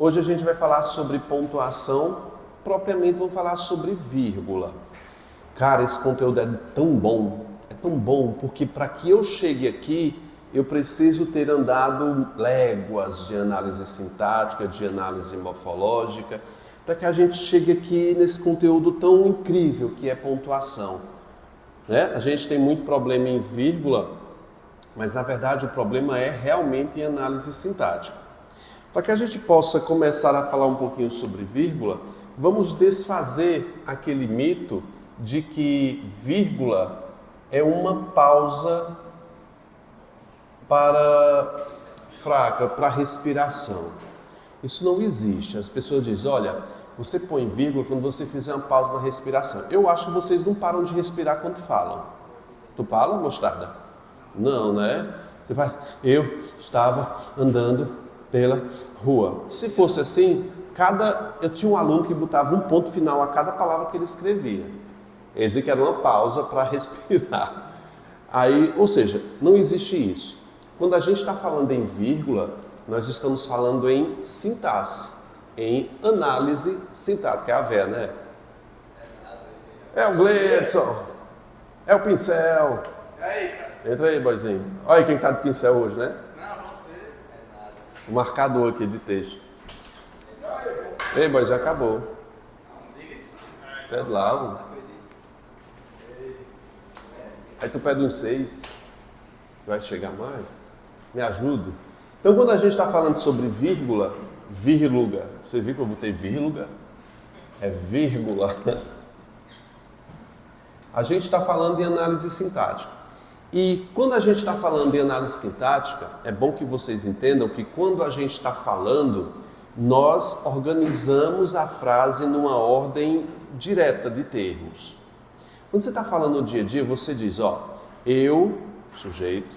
Hoje a gente vai falar sobre pontuação, propriamente vamos falar sobre vírgula. Cara, esse conteúdo é tão bom, porque para que eu chegue aqui, eu preciso ter andado léguas de análise sintática, de análise morfológica, para que a gente chegue aqui nesse conteúdo tão incrível que é pontuação. Né? A gente tem muito problema em vírgula, mas na verdade o problema é realmente em análise sintática. Para que a gente possa começar a falar um pouquinho sobre vírgula, vamos desfazer aquele mito de que vírgula é uma pausa para respiração. Isso não existe. As pessoas dizem, olha, você põe vírgula quando você fizer uma pausa na respiração. Eu acho que vocês não param de respirar quando falam. Tu fala, Mostarda? Não, né? Você vai, eu estava andando pela rua. Se fosse assim, eu tinha um aluno que botava um ponto final a cada palavra que ele escrevia. Ele dizia que era uma pausa para respirar. Aí, ou seja, não existe isso. Quando a gente está falando em vírgula, nós estamos falando em sintaxe, em análise sintática. É a Vera, né? É o Gleidson, é o pincel. E aí, cara? Entra aí, boizinho. Olha aí quem está de pincel hoje, né? Não, você. O marcador aqui de texto. Ei, boy, já acabou. Não diga isso. Pede lá, mano. Aí tu pede um 6. Vai chegar mais? Me ajuda. Então, quando a gente está falando sobre vírgula, você viu que eu botei vírgula? É vírgula. A gente está falando em análise sintática. E quando a gente está falando em análise sintática, é bom que vocês entendam que quando a gente está falando, nós organizamos a frase numa ordem direta de termos. Quando você está falando no dia a dia, você diz, ó, eu, sujeito,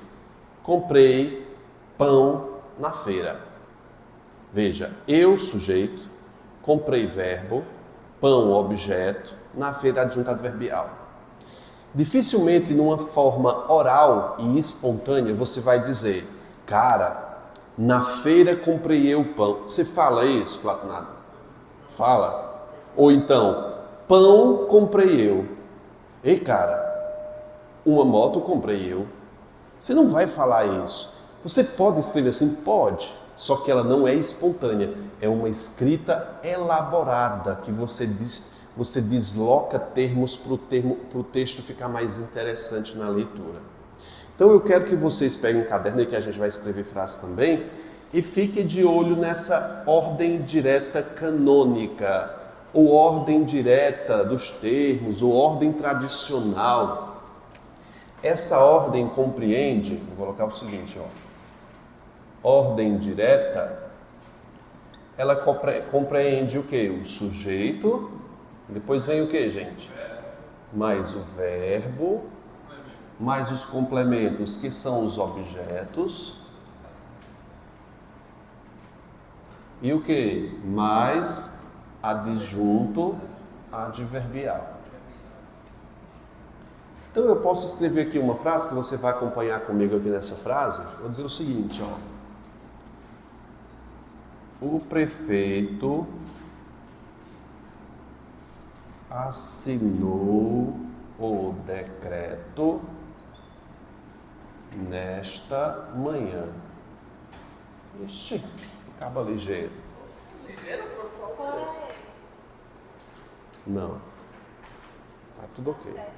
comprei pão na feira. Veja, eu, sujeito, comprei verbo, pão, objeto, na feira adjunto adverbial. Dificilmente numa forma oral e espontânea você vai dizer, cara, na feira comprei eu pão. Você fala isso, Platinado? Fala. Ou então, pão comprei eu. Ei, cara, uma moto comprei eu. Você não vai falar isso. Você pode escrever assim? Pode. Só que ela não é espontânea. É uma escrita elaborada que você desloca termos para o texto ficar mais interessante na leitura. Então eu quero que vocês peguem um caderno aí que a gente vai escrever frase também e fiquem de olho nessa ordem direta canônica, ou ordem direta dos termos, ou ordem tradicional. Essa ordem compreende, vou colocar o seguinte, ó. Ordem direta, ela compreende o quê? O sujeito, depois vem o quê, gente? Mais o verbo, mais os complementos, que são os objetos. E o quê? Mais adjunto adverbial. Então eu posso escrever aqui uma frase que você vai acompanhar comigo aqui nessa frase. Vou dizer o seguinte, ó. O prefeito assinou o decreto nesta manhã. Ixi, acaba ligeiro. Ligeiro, professor? Fora ele. Não. Tá tudo ok. Certo.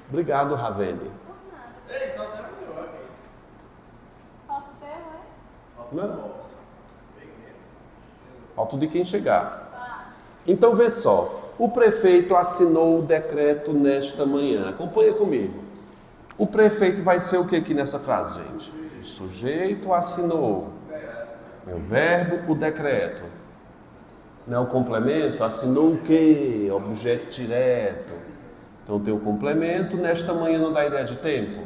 Obrigado, Ravene. Por nada. Ei, só tem um melhor aqui. Falta o termo, é? Não. Falta de quem chegar. Tá. Então vê só. O prefeito assinou o decreto nesta manhã. Acompanha comigo. O prefeito vai ser o que aqui nessa frase, gente? O sujeito assinou. É o verbo, o decreto. Não é o complemento? Assinou o quê? Objeto direto. Então tem o complemento. Nesta manhã não dá ideia de tempo.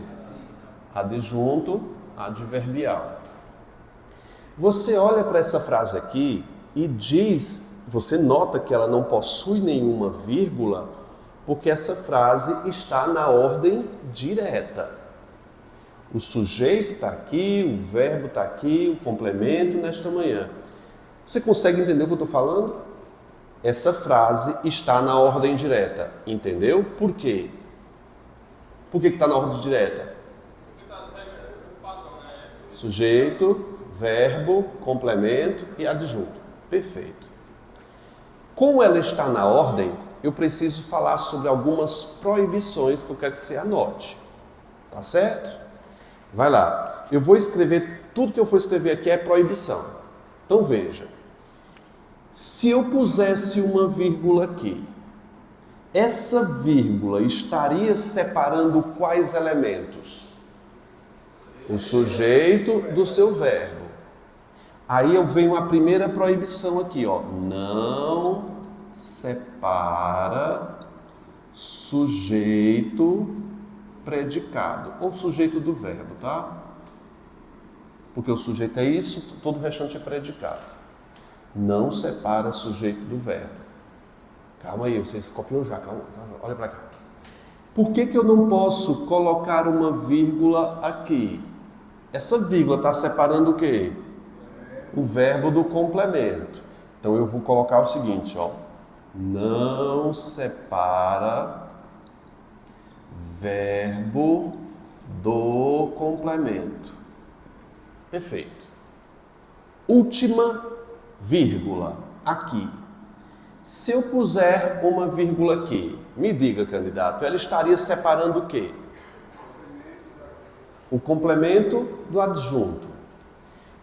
Adjunto, adverbial. Você olha para essa frase aqui e diz, você nota que ela não possui nenhuma vírgula, porque essa frase está na ordem direta. O sujeito está aqui, o verbo está aqui, o complemento nesta manhã. Você consegue entender o que eu estou falando? Essa frase está na ordem direta, entendeu? Por quê? Por que está na ordem direta? Sujeito, verbo, complemento e adjunto. Perfeito. Como ela está na ordem, eu preciso falar sobre algumas proibições que eu quero que você anote. Tá certo? Vai lá. Eu vou escrever, tudo que eu for escrever aqui é proibição. Então veja. Se eu pusesse uma vírgula aqui, essa vírgula estaria separando quais elementos? O sujeito do seu verbo. Aí eu venho a primeira proibição aqui, ó. Não separa sujeito predicado, ou sujeito do verbo, tá? Porque o sujeito é isso, todo o restante é predicado. Não separa sujeito do verbo. Calma aí, vocês copiam já, calma, olha para cá. Por que eu não posso colocar uma vírgula aqui? Essa vírgula está separando o quê? O verbo do complemento. Então eu vou colocar o seguinte, ó. Não separa verbo do complemento. Perfeito. Última vírgula aqui. Se eu puser uma vírgula aqui, me diga, candidato, ela estaria separando o quê? O complemento do adjunto.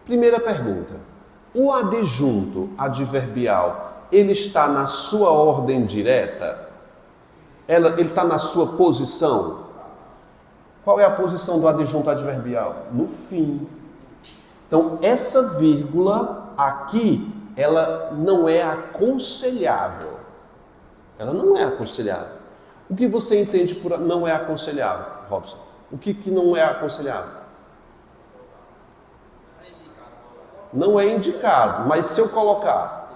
Primeira pergunta. O adjunto adverbial, ele está na sua ordem direta? Ele está na sua posição? Qual é a posição do adjunto adverbial? No fim. Então, essa vírgula aqui, ela não é aconselhável. Ela não é aconselhável. O que você entende por não é aconselhável, Robson? O que não é aconselhável? Não é indicado, mas se eu colocar,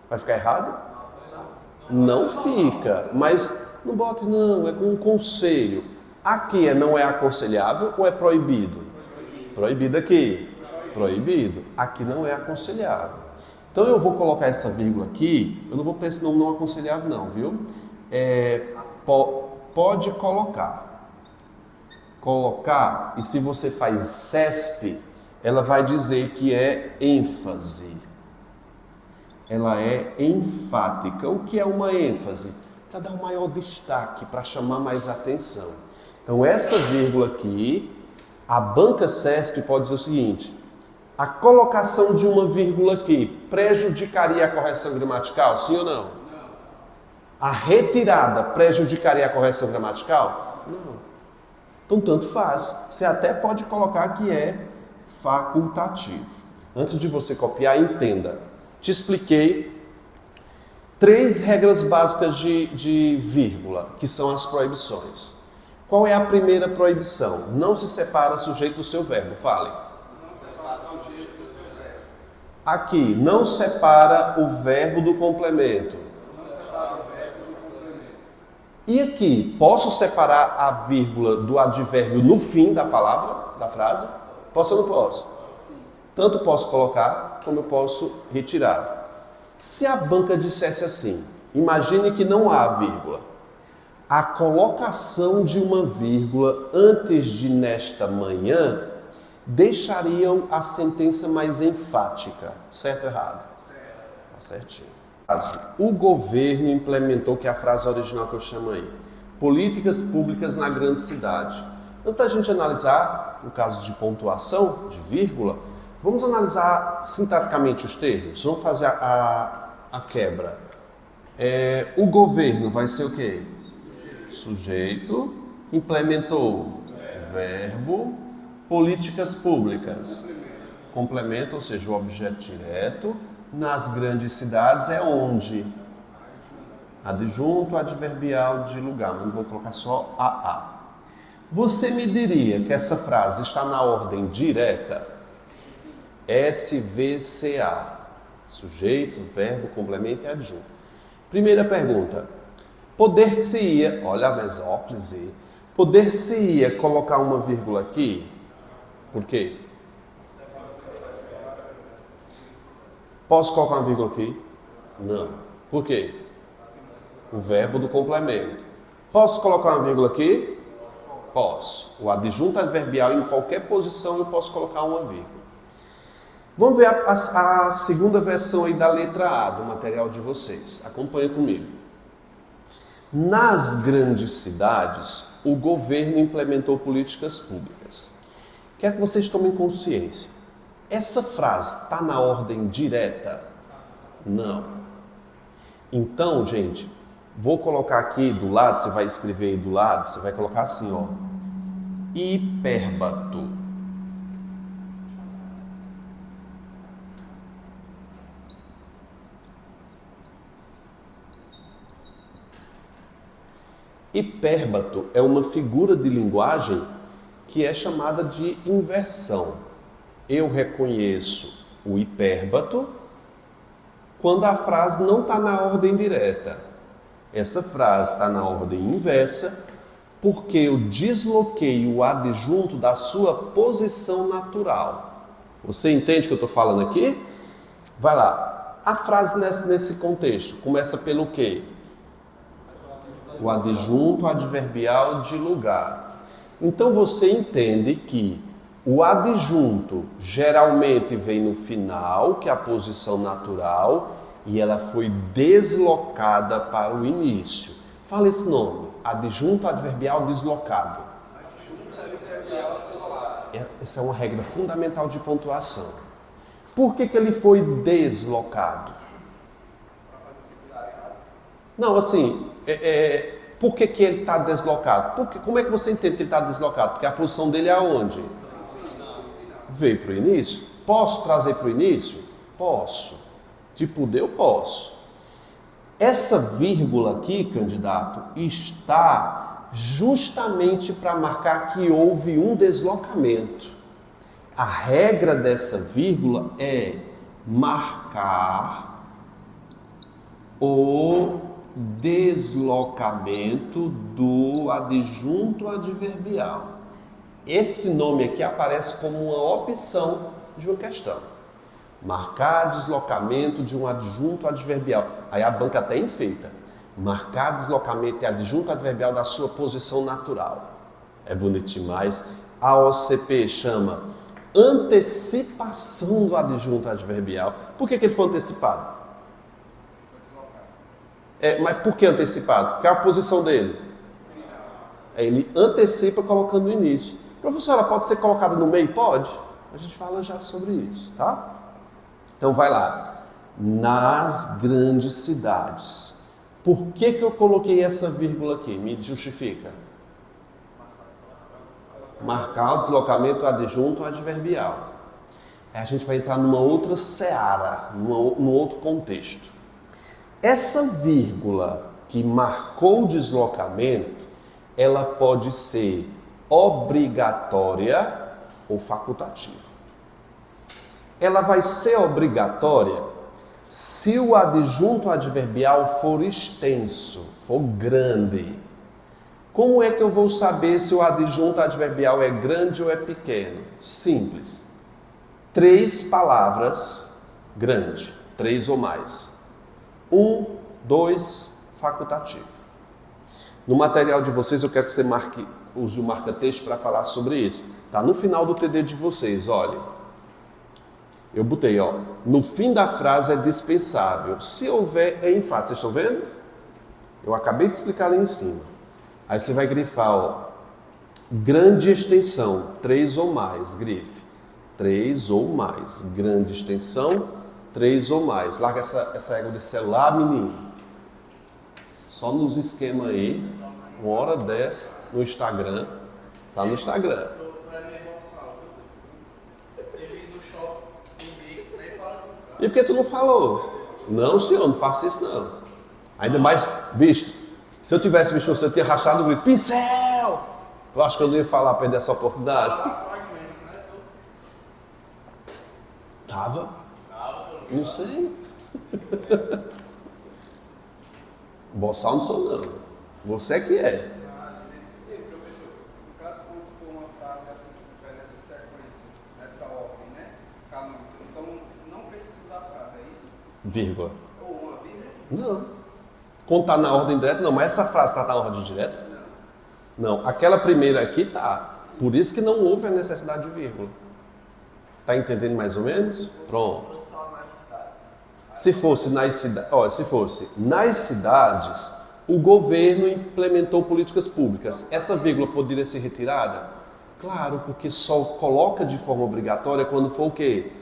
vai ficar errado? Não fica, mas não bote não, é com um conselho. Aqui não é aconselhável ou é proibido? Proibido aqui. Proibido. Aqui não é aconselhável. Então eu vou colocar essa vírgula aqui, eu não vou ter esse nome não aconselhável não, viu? Pode colocar. Colocar, e se você faz CESP, ela vai dizer que é ênfase. Ela é enfática. O que é uma ênfase? Para dar um maior destaque, para chamar mais atenção. Então essa vírgula aqui, a banca CESP pode dizer o seguinte: a colocação de uma vírgula aqui prejudicaria a correção gramatical? Sim ou não? Não. A retirada prejudicaria a correção gramatical? Não. Então, tanto faz. Você até pode colocar que é facultativo. Antes de você copiar, entenda. Te expliquei 3 regras básicas de vírgula, que são as proibições. Qual é a primeira proibição? Não se separa sujeito do seu verbo. Fale. Aqui, não separa o verbo do complemento. E aqui, posso separar a vírgula do advérbio no fim da palavra, da frase? Posso ou não posso? Tanto posso colocar, como eu posso retirar. Se a banca dissesse assim, imagine que não há vírgula. A colocação de uma vírgula antes de nesta manhã deixariam a sentença mais enfática. Certo ou errado? Tá certinho. O governo implementou, que é a frase original que eu chamo aí, políticas públicas na grande cidade. Antes da gente analisar o caso de pontuação, de vírgula, vamos analisar sintaticamente os termos. Vamos fazer a quebra. O governo vai ser o quê? Sujeito. Implementou. Verbo. Políticas públicas, complemento, ou seja, o objeto direto. Nas grandes cidades é onde? Adjunto, adverbial de lugar, mas vou colocar só a. Você me diria que essa frase está na ordem direta? SVCA, sujeito, verbo, complemento e adjunto. Primeira pergunta, poder-se-ia, olha a mesóclise, poder-se-ia colocar uma vírgula aqui? Por quê? Posso colocar uma vírgula aqui? Não. Por quê? O verbo do complemento. Posso colocar uma vírgula aqui? Posso. O adjunto adverbial, em qualquer posição, eu posso colocar uma vírgula. Vamos ver a segunda versão aí da letra A do material de vocês. Acompanha comigo. Nas grandes cidades, o governo implementou políticas públicas. Quero que vocês tomem consciência. Essa frase está na ordem direta? Não. Então, gente, vou colocar aqui do lado, você vai escrever aí do lado, você vai colocar assim, ó. Hipérbato. Hipérbato é uma figura de linguagem que é chamada de inversão. Eu reconheço o hipérbato quando a frase não está na ordem direta. Essa frase está na ordem inversa porque eu desloquei o adjunto da sua posição natural. Você entende o que eu estou falando aqui? Vai lá. A frase nesse contexto começa pelo quê? O adjunto adverbial de lugar. Então você entende que o adjunto geralmente vem no final, que é a posição natural, e ela foi deslocada para o início. Fala esse nome, adjunto adverbial deslocado. Essa é uma regra fundamental de pontuação. Por que ele foi deslocado? Não, assim, por que ele está deslocado? Porque, como é que você entende que ele está deslocado? Porque a posição dele é aonde? Veio para o início. Posso trazer para o início? Posso. De poder eu posso. Essa vírgula aqui, candidato, está justamente para marcar que houve um deslocamento. A regra dessa vírgula é marcar o deslocamento do adjunto adverbial. Esse nome aqui aparece como uma opção de uma questão. Marcar deslocamento de um adjunto adverbial. Aí a banca até enfeita. Marcar deslocamento de adjunto adverbial da sua posição natural. É bonito demais. A OCP chama antecipação do adjunto adverbial. Por que ele foi antecipado? Mas por que antecipado? Porque é a posição dele. Ele antecipa colocando no início. Professora, pode ser colocada no meio? Pode. A gente fala já sobre isso, tá? Então vai lá. Nas grandes cidades. Por que eu coloquei essa vírgula aqui? Me justifica. Marcar o deslocamento adjunto adverbial. Aí a gente vai entrar numa outra seara, num outro contexto. Essa vírgula que marcou o deslocamento, ela pode ser obrigatória ou facultativa. Ela vai ser obrigatória se o adjunto adverbial for extenso, for grande. Como é que eu vou saber se o adjunto adverbial é grande ou é pequeno? Simples. 3 palavras, grande, 3 ou mais. 1, 2, facultativo. No material de vocês eu quero que você use o marca-texto para falar sobre isso. Tá no final do TD de vocês, olha. Eu botei, ó. No fim da frase é dispensável. Se houver, é enfático. Vocês estão vendo? Eu acabei de explicar lá em cima. Aí você vai grifar, ó. Grande extensão, 3 ou mais, grife. 3 ou mais. Grande extensão, 3 ou mais. Larga essa égua de celular, menino. Só nos esquemas aí. Uma hora dessa no Instagram. Tá no Instagram. E por que tu não falou? Não, senhor, não faça isso não. Ainda mais, bicho, se eu tivesse visto você, eu tinha rachado o grito. Pincel! Eu acho que eu não ia falar, perder essa oportunidade. Tava? Não sei. Boçal não sou não. Você é que é. Professor, no caso, quando for uma frase assim que tiver nessa sequência, nessa ordem, né? Canônica, então não precisa usar a frase, é isso? Vírgula. Ou uma vírgula? Não. Quando está na ordem direta, não. Mas essa frase está na ordem direta? Não. Aquela primeira aqui tá. Por isso que não houve a necessidade de vírgula. Tá entendendo mais ou menos? Pronto. Só nas cidades. Se fosse nas cidades, o governo implementou políticas públicas. Essa vírgula poderia ser retirada? Claro, porque só coloca de forma obrigatória quando for o quê?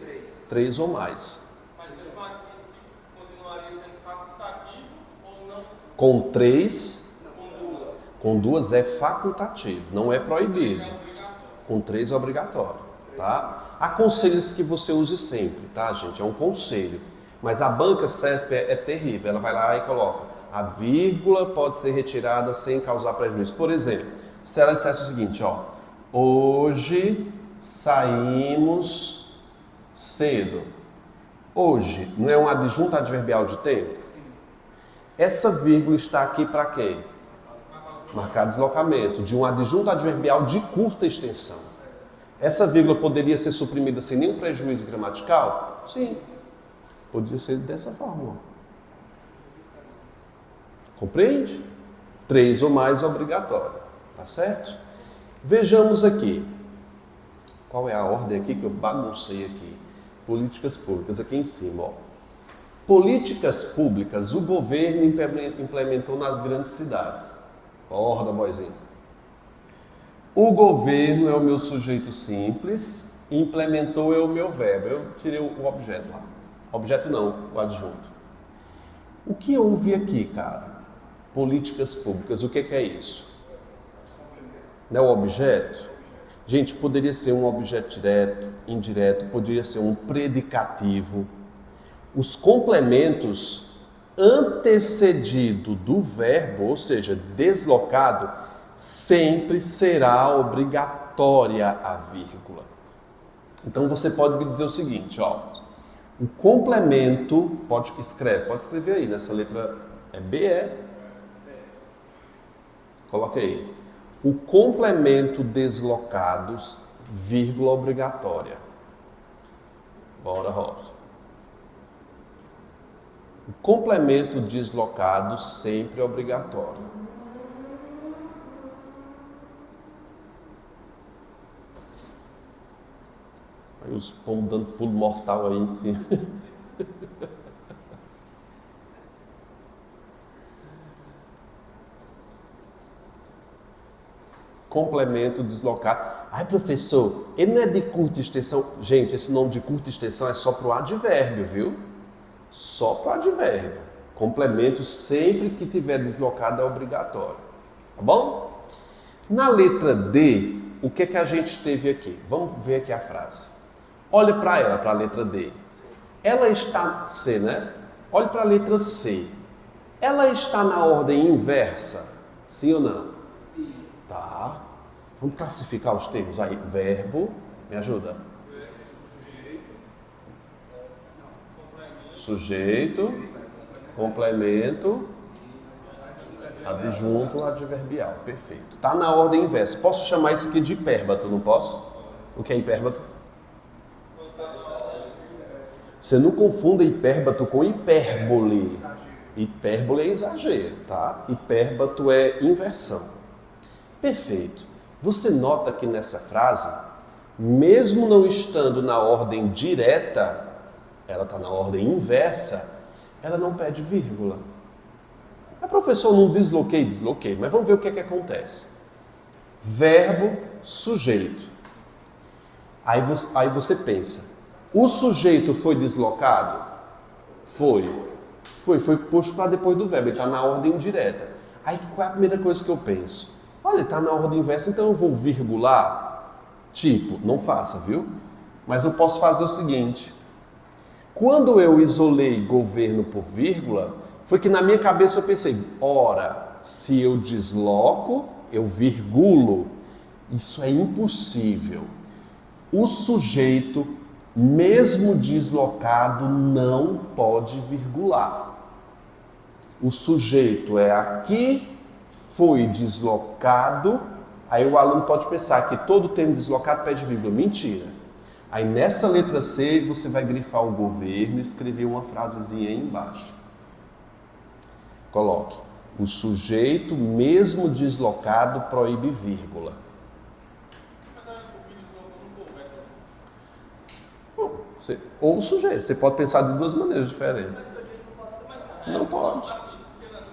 3 ou mais. Mas mesmo assim, se continuaria sendo facultativo ou não? Com 3, Com duas. com 2 é facultativo, não é proibido. É obrigatório. Com 3 é obrigatório, tá? Aconselho-se que você use sempre, tá, gente? É um conselho. Mas a banca CESP é terrível. Ela vai lá e coloca: a vírgula pode ser retirada sem causar prejuízo. Por exemplo, se ela dissesse o seguinte, ó: hoje saímos cedo. Hoje não é um adjunto adverbial de tempo? Essa vírgula está aqui para quê? Marcar deslocamento de um adjunto adverbial de curta extensão. Essa vírgula poderia ser suprimida sem nenhum prejuízo gramatical? Sim. Podia ser dessa forma. Compreende? 3 ou mais é obrigatório. Tá certo? Vejamos aqui. Qual é a ordem aqui que eu baguncei aqui? Políticas públicas, aqui em cima, ó. Políticas públicas, o governo implementou nas grandes cidades. Acorda, boizinho. O governo é o meu sujeito simples, implementou é o meu verbo. Eu tirei o objeto lá. Objeto não, o adjunto. O que houve aqui, cara? Políticas públicas, o que é isso? Não é o objeto? Gente, poderia ser um objeto direto, indireto, poderia ser um predicativo. Os complementos antecedido do verbo, ou seja, deslocado, sempre será obrigatória a vírgula. Então você pode me dizer o seguinte, ó: o complemento, pode escrever aí nessa letra, é B, é? Coloca aí. O complemento deslocados, vírgula obrigatória. Bora, Robson. O complemento deslocado sempre é obrigatório. Aí os pombos dando pulo mortal aí em cima. Complemento deslocado. Ai, professor, ele não é de curta extensão. Gente, esse nome de curta extensão é só para o advérbio, viu? Só para o advérbio. Complemento sempre que tiver deslocado é obrigatório. Tá bom? Na letra D, o que é que a gente teve aqui? Vamos ver aqui a frase. Olha para ela, para a letra D. Ela está... C, né? Olhe para a letra C. Ela está na ordem inversa? Sim ou não? Sim. Tá. Vamos classificar os termos aí. Verbo. Me ajuda. Sujeito. Complemento. Adjunto adverbial. Perfeito. Está na ordem inversa. Posso chamar isso aqui de hipérbato, não posso? O que é hipérbato? Você não confunda hipérbato com hipérbole. Hipérbole é exagero, tá? Hipérbato é inversão. Perfeito. Você nota que nessa frase, mesmo não estando na ordem direta, ela está na ordem inversa, ela não pede vírgula. A professor, não desloquei, mas vamos ver o que é que acontece. Verbo, sujeito. Aí você pensa, o sujeito foi deslocado? Foi posto para depois do verbo, ele está na ordem direta. Aí qual é a primeira coisa que eu penso? Olha, ele está na ordem inversa, então eu vou virgular? Tipo, não faça, viu? Mas eu posso fazer o seguinte. Quando eu isolei governo por vírgula, foi que na minha cabeça eu pensei, ora, se eu desloco, eu virgulo. Isso é impossível. O sujeito, mesmo deslocado, não pode virgular. O sujeito é aqui, foi deslocado, aí o aluno pode pensar que todo termo deslocado pede vírgula. Mentira. Aí nessa letra C você vai grifar o governo e escrever uma frasezinha aí embaixo. Coloque: o sujeito, mesmo deslocado, proíbe vírgula. Mas aí o vídeo não for, velho. Bom, ou o sujeito. Você pode pensar de duas maneiras diferentes. Não pode. Assim,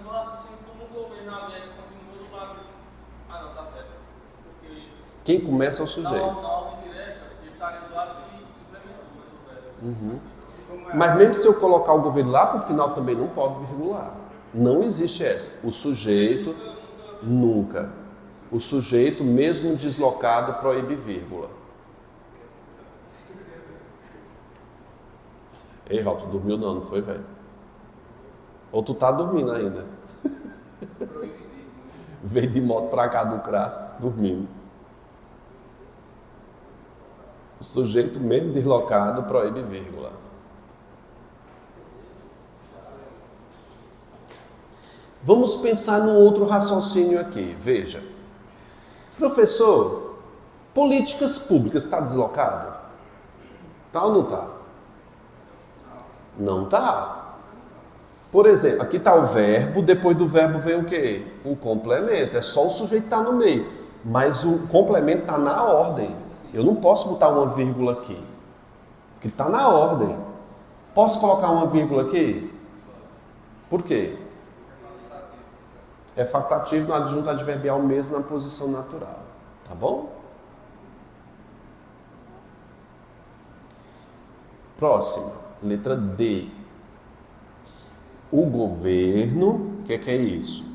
no raciocínio, como o governo ali continua do lado. Ah, não, tá certo. Porque Quem começa é o na sujeito. ordem direta, ele estaria do lado que implementou, né, do velho. Mas mesmo se eu colocar o governo lá para o final também não pode virgular. Não existe essa. O sujeito, nunca. O sujeito, mesmo deslocado, proíbe vírgula. Ei, Raul, tu dormiu não foi, velho? Ou tu tá dormindo ainda? Veio de moto pra cá do CRA, dormindo. O sujeito, mesmo deslocado, proíbe vírgula. Vamos pensar num outro raciocínio aqui. Veja. Professor, políticas públicas está deslocado? Tá ou não está? Não está. Por exemplo, aqui está o verbo, depois do verbo vem o quê? O complemento. É só o sujeito estar no meio. Mas o complemento está na ordem. Eu não posso botar uma vírgula aqui. Porque está na ordem. Posso colocar uma vírgula aqui? Por quê? É facultativo no adjunto adverbial mesmo na posição natural. Tá bom? Próxima, letra D. O governo, o que é isso?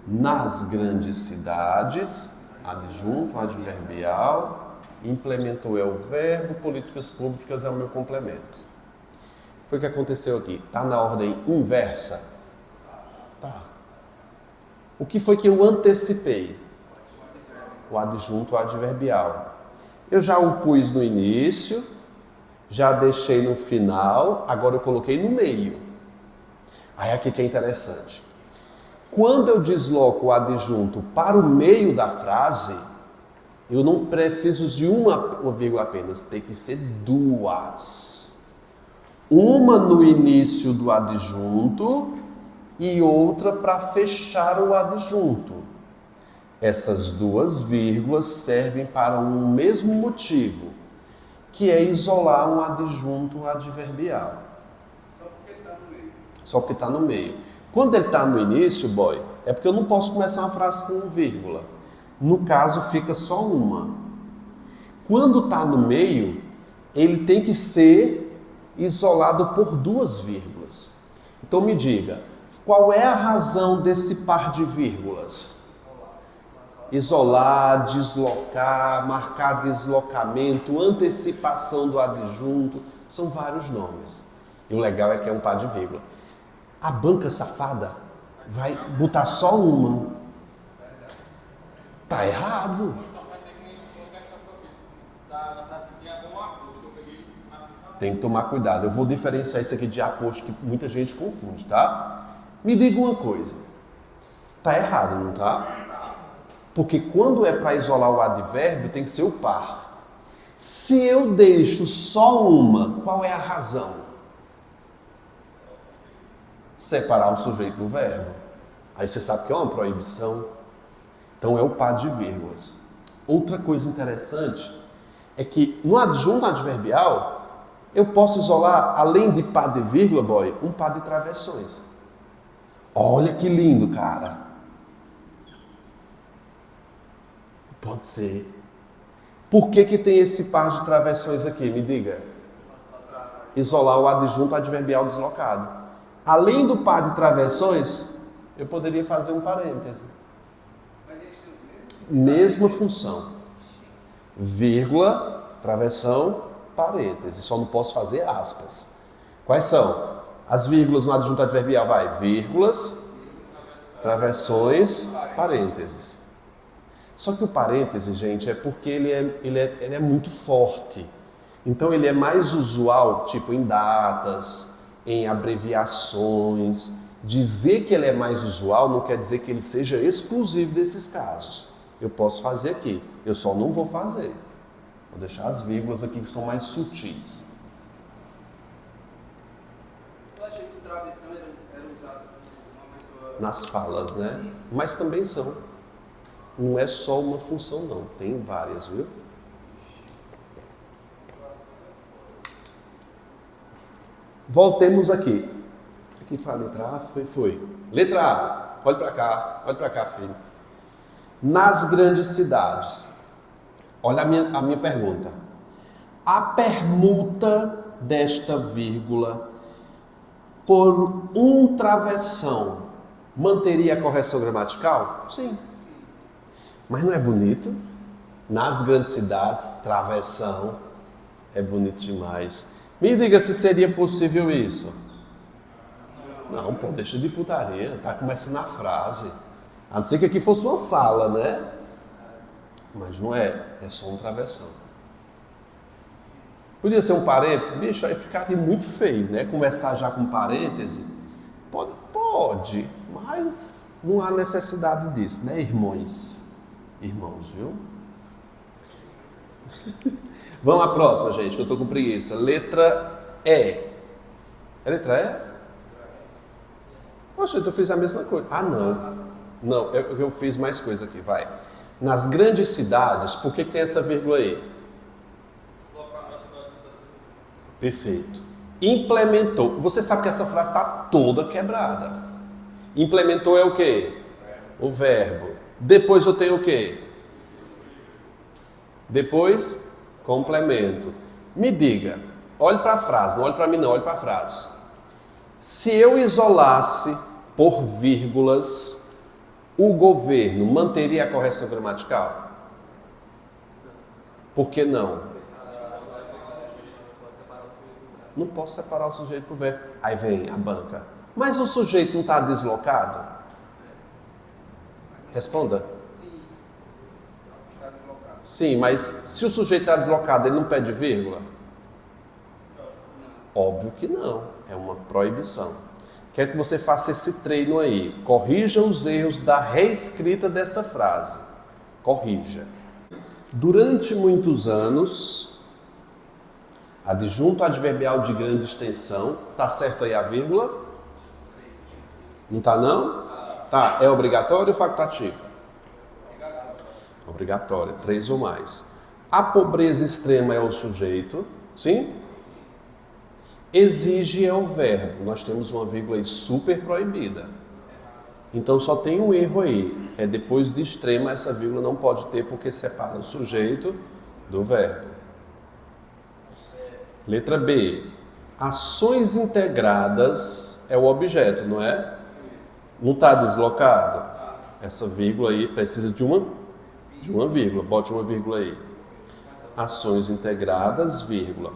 Nas grandes cidades, adjunto adverbial, implementou é o verbo, políticas públicas é o meu complemento. Foi o que aconteceu aqui. Está na ordem inversa? Tá. O que foi que eu antecipei? O adjunto adverbial. Eu já o pus no início, já deixei no final, agora eu coloquei no meio. Aí aqui que é interessante. Quando eu desloco o adjunto para o meio da frase, eu não preciso de uma vírgula apenas, tem que ser duas. Uma no início do adjunto e outra para fechar o adjunto. Essas duas vírgulas servem para um mesmo motivo, que é isolar um adjunto adverbial. Só porque está no meio. Só porque está no meio. Quando ele está no início, boy, é porque eu não posso começar uma frase com vírgula. No caso, fica só uma. Quando está no meio, ele tem que ser isolado por duas vírgulas. Então me diga, qual é a razão desse par de vírgulas? Isolar, deslocar, marcar deslocamento, antecipação do adjunto, são vários nomes. E o legal é que é um par de vírgula. A banca safada vai botar só uma. Tá errado. Então vai ter que nem uma questão que eu fiz. Tinha algum aposto que eu peguei. Tem que tomar cuidado. Eu vou diferenciar isso aqui de aposto que muita gente confunde, tá? Me diga uma coisa. Tá errado, não tá? Porque quando é para isolar o advérbio, tem que ser o par. Se eu deixo só uma, qual é a razão? Separar o sujeito do verbo. Aí você sabe que é uma proibição. Então é o par de vírgulas. Outra coisa interessante é que no adjunto adverbial, eu posso isolar, além de par de vírgula, boy, um par de travessões. Olha que lindo, cara. Pode ser. Por que tem esse par de travessões aqui? Me diga. Isolar o adjunto adverbial deslocado. Além do par de travessões, eu poderia fazer um parêntese. Mas eles têm os mesmos? Mesma função. Vírgula, travessão, parêntese. Só não posso fazer aspas. Quais são? As vírgulas no adjunto adverbial vai vírgulas, travessões, parênteses. Só que o parêntese, gente, é porque ele é muito forte. Então ele é mais usual, tipo em datas, em abreviações. Dizer que ele é mais usual não quer dizer que ele seja exclusivo desses casos. Eu posso fazer aqui, eu só não vou fazer. Vou deixar as vírgulas aqui que são mais sutis. Eu achei que o travessão era usado por uma pessoa... Nas falas, né? Isso. Mas também são. Não é só uma função, não. Tem várias, viu? Voltemos aqui. Aqui fala letra A, foi. Letra A. Olha para cá, filho. Nas grandes cidades. Olha a minha pergunta. A permuta desta vírgula por um travessão manteria a correção gramatical? Sim. Mas não é bonito? Nas grandes cidades, travessão é bonito demais. Me diga se seria possível isso. Não, pô, deixa de putaria. Tá começando a frase. A não ser que aqui fosse uma fala, né? Mas não é. É só um travessão. Podia ser um parêntese? Bicho, aí ficaria muito feio, né? Começar já com parêntese. Pode, mas não há necessidade disso, né, irmãos? Irmãos, viu? Vamos à próxima, gente, que eu tô com preguiça. Letra E. É letra E? Poxa, eu fiz a mesma coisa. Ah, não. Não, eu fiz mais coisa aqui, vai. Nas grandes cidades, por que tem essa vírgula aí? Perfeito. Implementou. Você sabe que essa frase está toda quebrada. Implementou é o quê? O verbo. Depois eu tenho o quê? Depois, complemento. Me diga, olhe para a frase, não olhe para mim não, olhe para a frase. Se eu isolasse por vírgulas, o governo manteria a correção gramatical? Por que não? Não posso separar o sujeito do verbo. Aí vem a banca. Mas o sujeito não está deslocado? Responda. Sim. Está deslocado. Sim, mas se o sujeito está deslocado, ele não pede vírgula? Óbvio que não. É uma proibição. Quero que você faça esse treino aí. Corrija os erros da reescrita dessa frase. Corrija. Durante muitos anos, adjunto adverbial de grande extensão. Tá certo aí a vírgula? Não tá não? Tá. É obrigatório ou facultativo? Obrigatório. 3 ou mais. A pobreza extrema é o sujeito. Sim? Exige é o verbo. Nós temos uma vírgula aí super proibida. Então só tem um erro aí. É depois de extrema essa vírgula não pode ter porque separa o sujeito do verbo. Letra B. Ações integradas é o objeto, não é? Não está deslocado? Essa vírgula aí precisa de uma vírgula. Bote uma vírgula aí. Ações integradas, vírgula.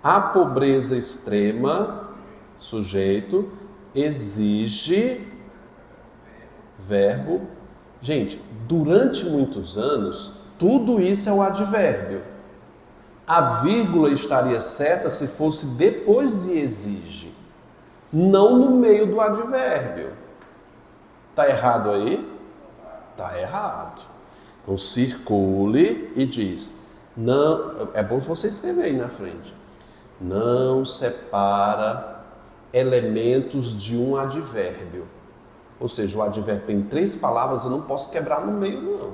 A pobreza extrema, sujeito, exige, verbo. Gente, durante muitos anos, tudo isso é um advérbio. A vírgula estaria certa se fosse depois de exige, não no meio do advérbio. Tá errado aí? Tá errado. Então circule e diz, não, é bom você escrever aí na frente. Não separa elementos de um advérbio. Ou seja, o advérbio tem 3 palavras, eu não posso quebrar no meio, não.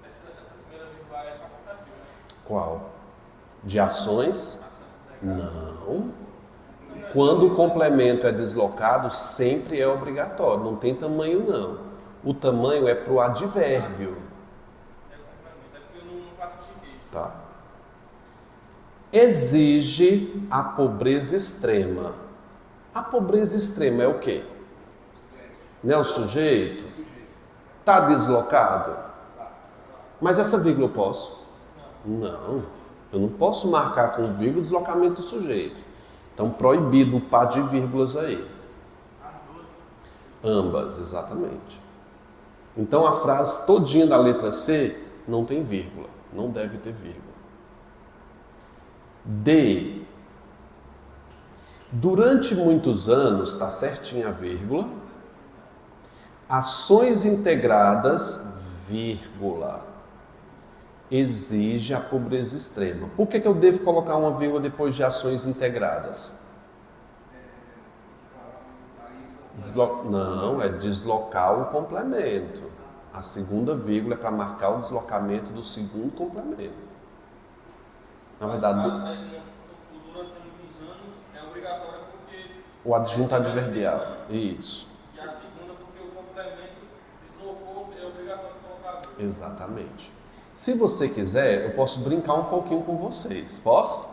Essa primeira vírgula é facultativa. Qual? De ações? Não. Quando o complemento é deslocado, sempre é obrigatório. Não tem tamanho, não. O tamanho é para o advérbio. É porque eu não classifiquei. Tá. Exige a pobreza extrema. A pobreza extrema é o quê? Não é o sujeito? Está deslocado? Mas essa vírgula eu posso? Não. Eu não posso marcar com vírgula o deslocamento do sujeito. Então, proibido o par de vírgulas aí. Ambas, exatamente. Então, a frase todinha da letra C não tem vírgula. Não deve ter vírgula. D. Durante muitos anos, está certinha a vírgula, ações integradas, vírgula, exige a pobreza extrema. Por que eu devo colocar uma vírgula depois de ações integradas? Não, é deslocar o complemento. A segunda vírgula é para marcar o deslocamento do segundo complemento. Na verdade, durante muitos anos é obrigatório porque o adjunto adverbial. Isso. E a segunda porque o complemento deslocou, é obrigatório colocar. Exatamente. Se você quiser, eu posso brincar um pouquinho com vocês. Posso?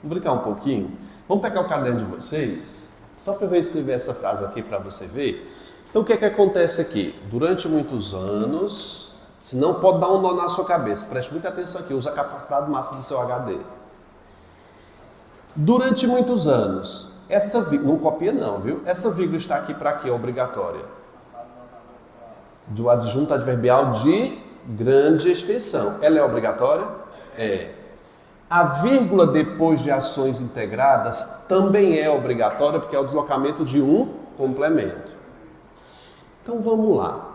Vamos brincar um pouquinho? Vamos pegar o caderno de vocês? Só para eu escrever essa frase aqui para você ver. Então, o que é que acontece aqui? Durante muitos anos, se não pode dar um nó na sua cabeça, preste muita atenção aqui, usa a capacidade máxima do seu HD. Durante muitos anos, essa vírgula, não copia não, viu? Essa vírgula está aqui para quê? Obrigatória. Do adjunto adverbial de grande extensão. Ela é obrigatória? É. A vírgula depois de ações integradas também é obrigatória porque é o deslocamento de um complemento. Então vamos lá.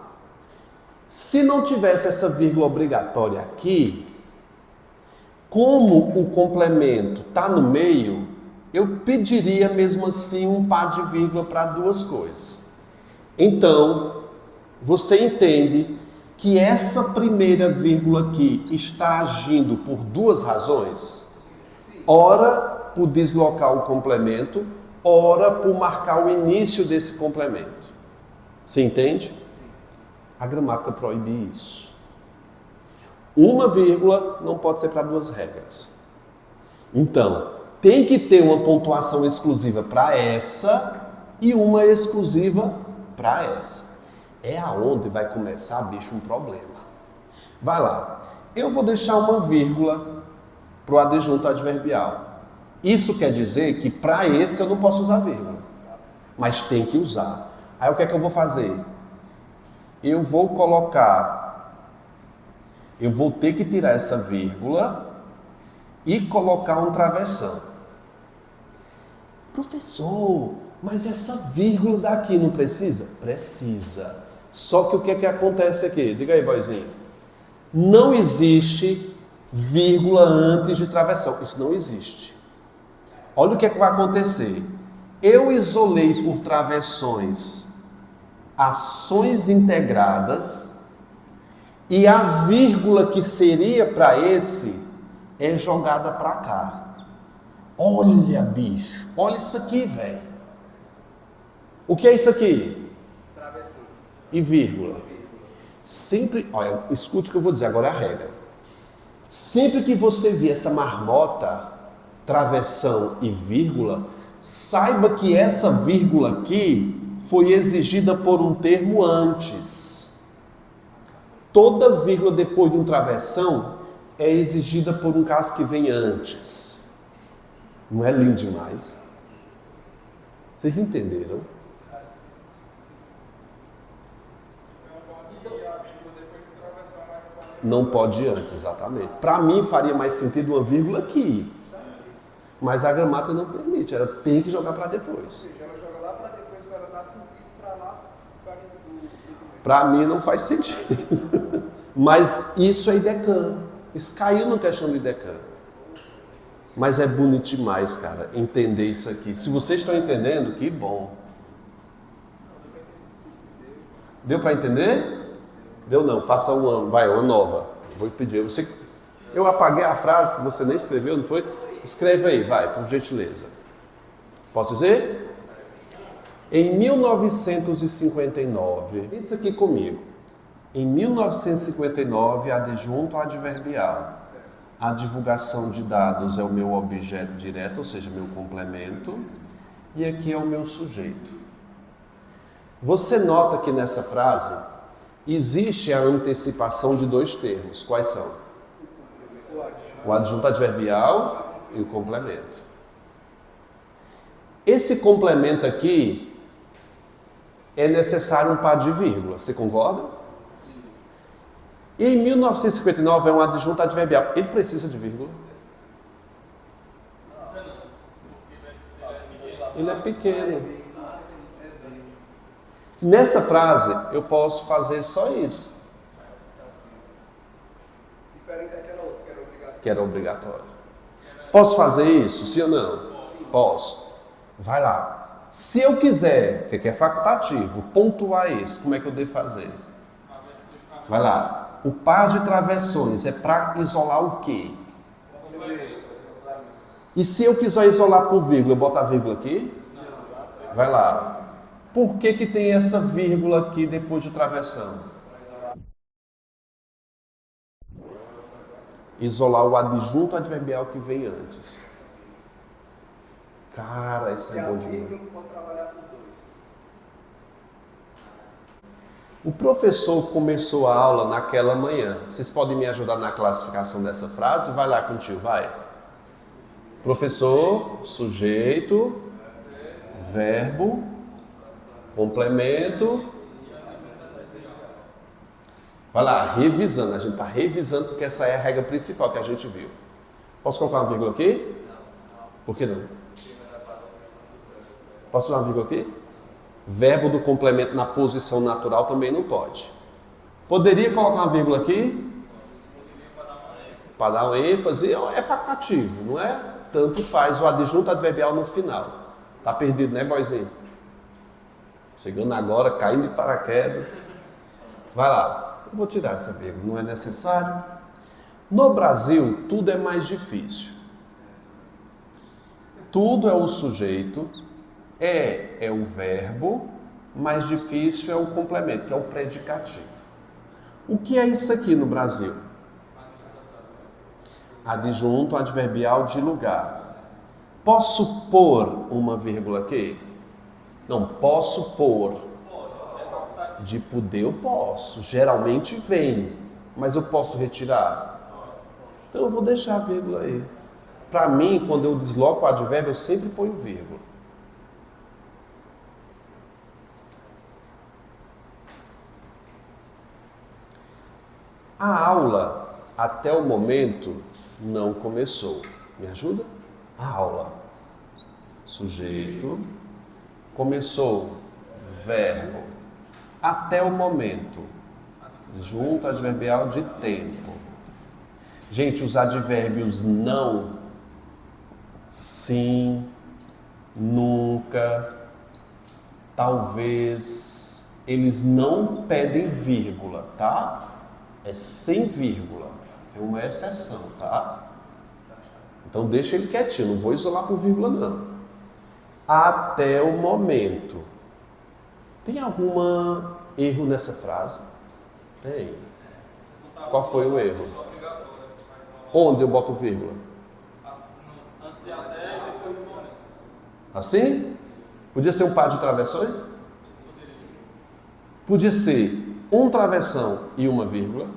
Se não tivesse essa vírgula obrigatória aqui, como o complemento está no meio, eu pediria mesmo assim um par de vírgula para duas coisas. Então, você entende que essa primeira vírgula aqui está agindo por duas razões? Ora, por deslocar o complemento, ora, por marcar o início desse complemento. Você entende? A gramática proíbe isso. Uma vírgula não pode ser para duas regras. Então, tem que ter uma pontuação exclusiva para essa e uma exclusiva para essa. É aonde vai começar, bicho, um problema. Vai lá. Eu vou deixar uma vírgula para o adjunto adverbial. Isso quer dizer que para esse eu não posso usar vírgula. Mas tem que usar. Aí o que é que eu vou fazer? Eu vou ter que tirar essa vírgula e colocar um travessão. Professor, mas essa vírgula daqui não precisa? Precisa. Só que o que é que acontece aqui? Diga aí, boizinho. Não existe vírgula antes de travessão. Isso não existe. Olha o que é que vai acontecer. Eu isolei por travessões ações integradas e a vírgula que seria para esse é jogada para cá. Olha, bicho. Olha isso aqui, velho. O que é isso aqui? E vírgula. Sempre, olha, escute o que eu vou dizer, agora é a regra. Sempre que você vir essa marmota, travessão e vírgula, saiba que essa vírgula aqui foi exigida por um termo antes. Toda vírgula depois de um travessão é exigida por um caso que vem antes. Não é lindo demais? Vocês entenderam? Não pode ir antes, exatamente. Para mim faria mais sentido uma vírgula aqui. Mas a gramática não permite, ela tem que jogar para depois. Ou seja, ela joga lá para depois para dar sentido para lá. Para mim não faz sentido. Mas isso é IDECAN. Isso caiu na questão do IDECAN. Mas é bonito demais, cara, entender isso aqui. Se vocês estão entendendo, que bom. Deu para entender? Deu não, faça uma nova. Vou pedir. Eu apaguei a frase que você nem escreveu, não foi? Escreve aí, vai, por gentileza. Posso dizer? Em 1959, pensa aqui comigo. Em 1959, adjunto adverbial. A divulgação de dados é o meu objeto direto, ou seja, meu complemento. E aqui é o meu sujeito. Você nota que nessa frase existe a antecipação de dois termos. Quais são? O adjunto adverbial e o complemento. Esse complemento aqui é necessário um par de vírgula. Você concorda? Em 1959 é um adjunto adverbial. Ele precisa de vírgula? Ele é pequeno. Nessa frase, eu posso fazer só isso. que era obrigatório. Posso fazer isso? Sim ou não? Posso. Vai lá. Se eu quiser, que é facultativo, pontuar esse, como é que eu devo fazer? Vai lá. O par de travessões é para isolar o quê? E se eu quiser isolar por vírgula, eu boto a vírgula aqui? Vai lá. Por que que tem essa vírgula aqui depois de travessão? Isolar o adjunto adverbial que vem antes. Cara, isso é bom demais. O professor começou a aula naquela manhã. Vocês podem me ajudar na classificação dessa frase? Vai lá contigo, vai. Professor, sujeito, verbo, complemento. Vai lá, revisando. A gente está revisando porque essa é a regra principal que a gente viu. Posso colocar uma vírgula aqui? Por que não? Posso dar uma vírgula aqui? Verbo do complemento na posição natural também não pode. Poderia colocar uma vírgula aqui? Para dar uma ênfase. É facultativo, não é? Tanto faz o adjunto adverbial no final. Tá perdido, né, boyzinho? Chegando agora, caindo de paraquedas. Vai lá. Eu vou tirar essa vírgula, não é necessário. No Brasil, tudo é mais difícil. Tudo é o sujeito, é o verbo, mais difícil é o complemento, que é o predicativo. O que é isso aqui no Brasil? Adjunto adverbial de lugar. Posso pôr uma vírgula aqui? Não, posso pôr. De poder eu posso, geralmente vem, mas eu posso retirar? Então eu vou deixar a vírgula aí. Para mim, quando eu desloco o advérbio, eu sempre ponho vírgula. A aula, até o momento, não começou. Me ajuda? A aula. Sujeito. Começou. Verbo. Até o momento. Junto adverbial de tempo. Gente, os advérbios não, sim, nunca, talvez, eles não pedem vírgula, tá? É sem vírgula. É uma exceção, tá? Então deixa ele quietinho, não vou isolar por vírgula não. Até o momento. Tem algum erro nessa frase? Tem. Qual foi o erro? Onde eu boto vírgula? Antes de até e depois do momento. Assim? Podia ser um par de travessões? Podia ser um travessão e uma vírgula?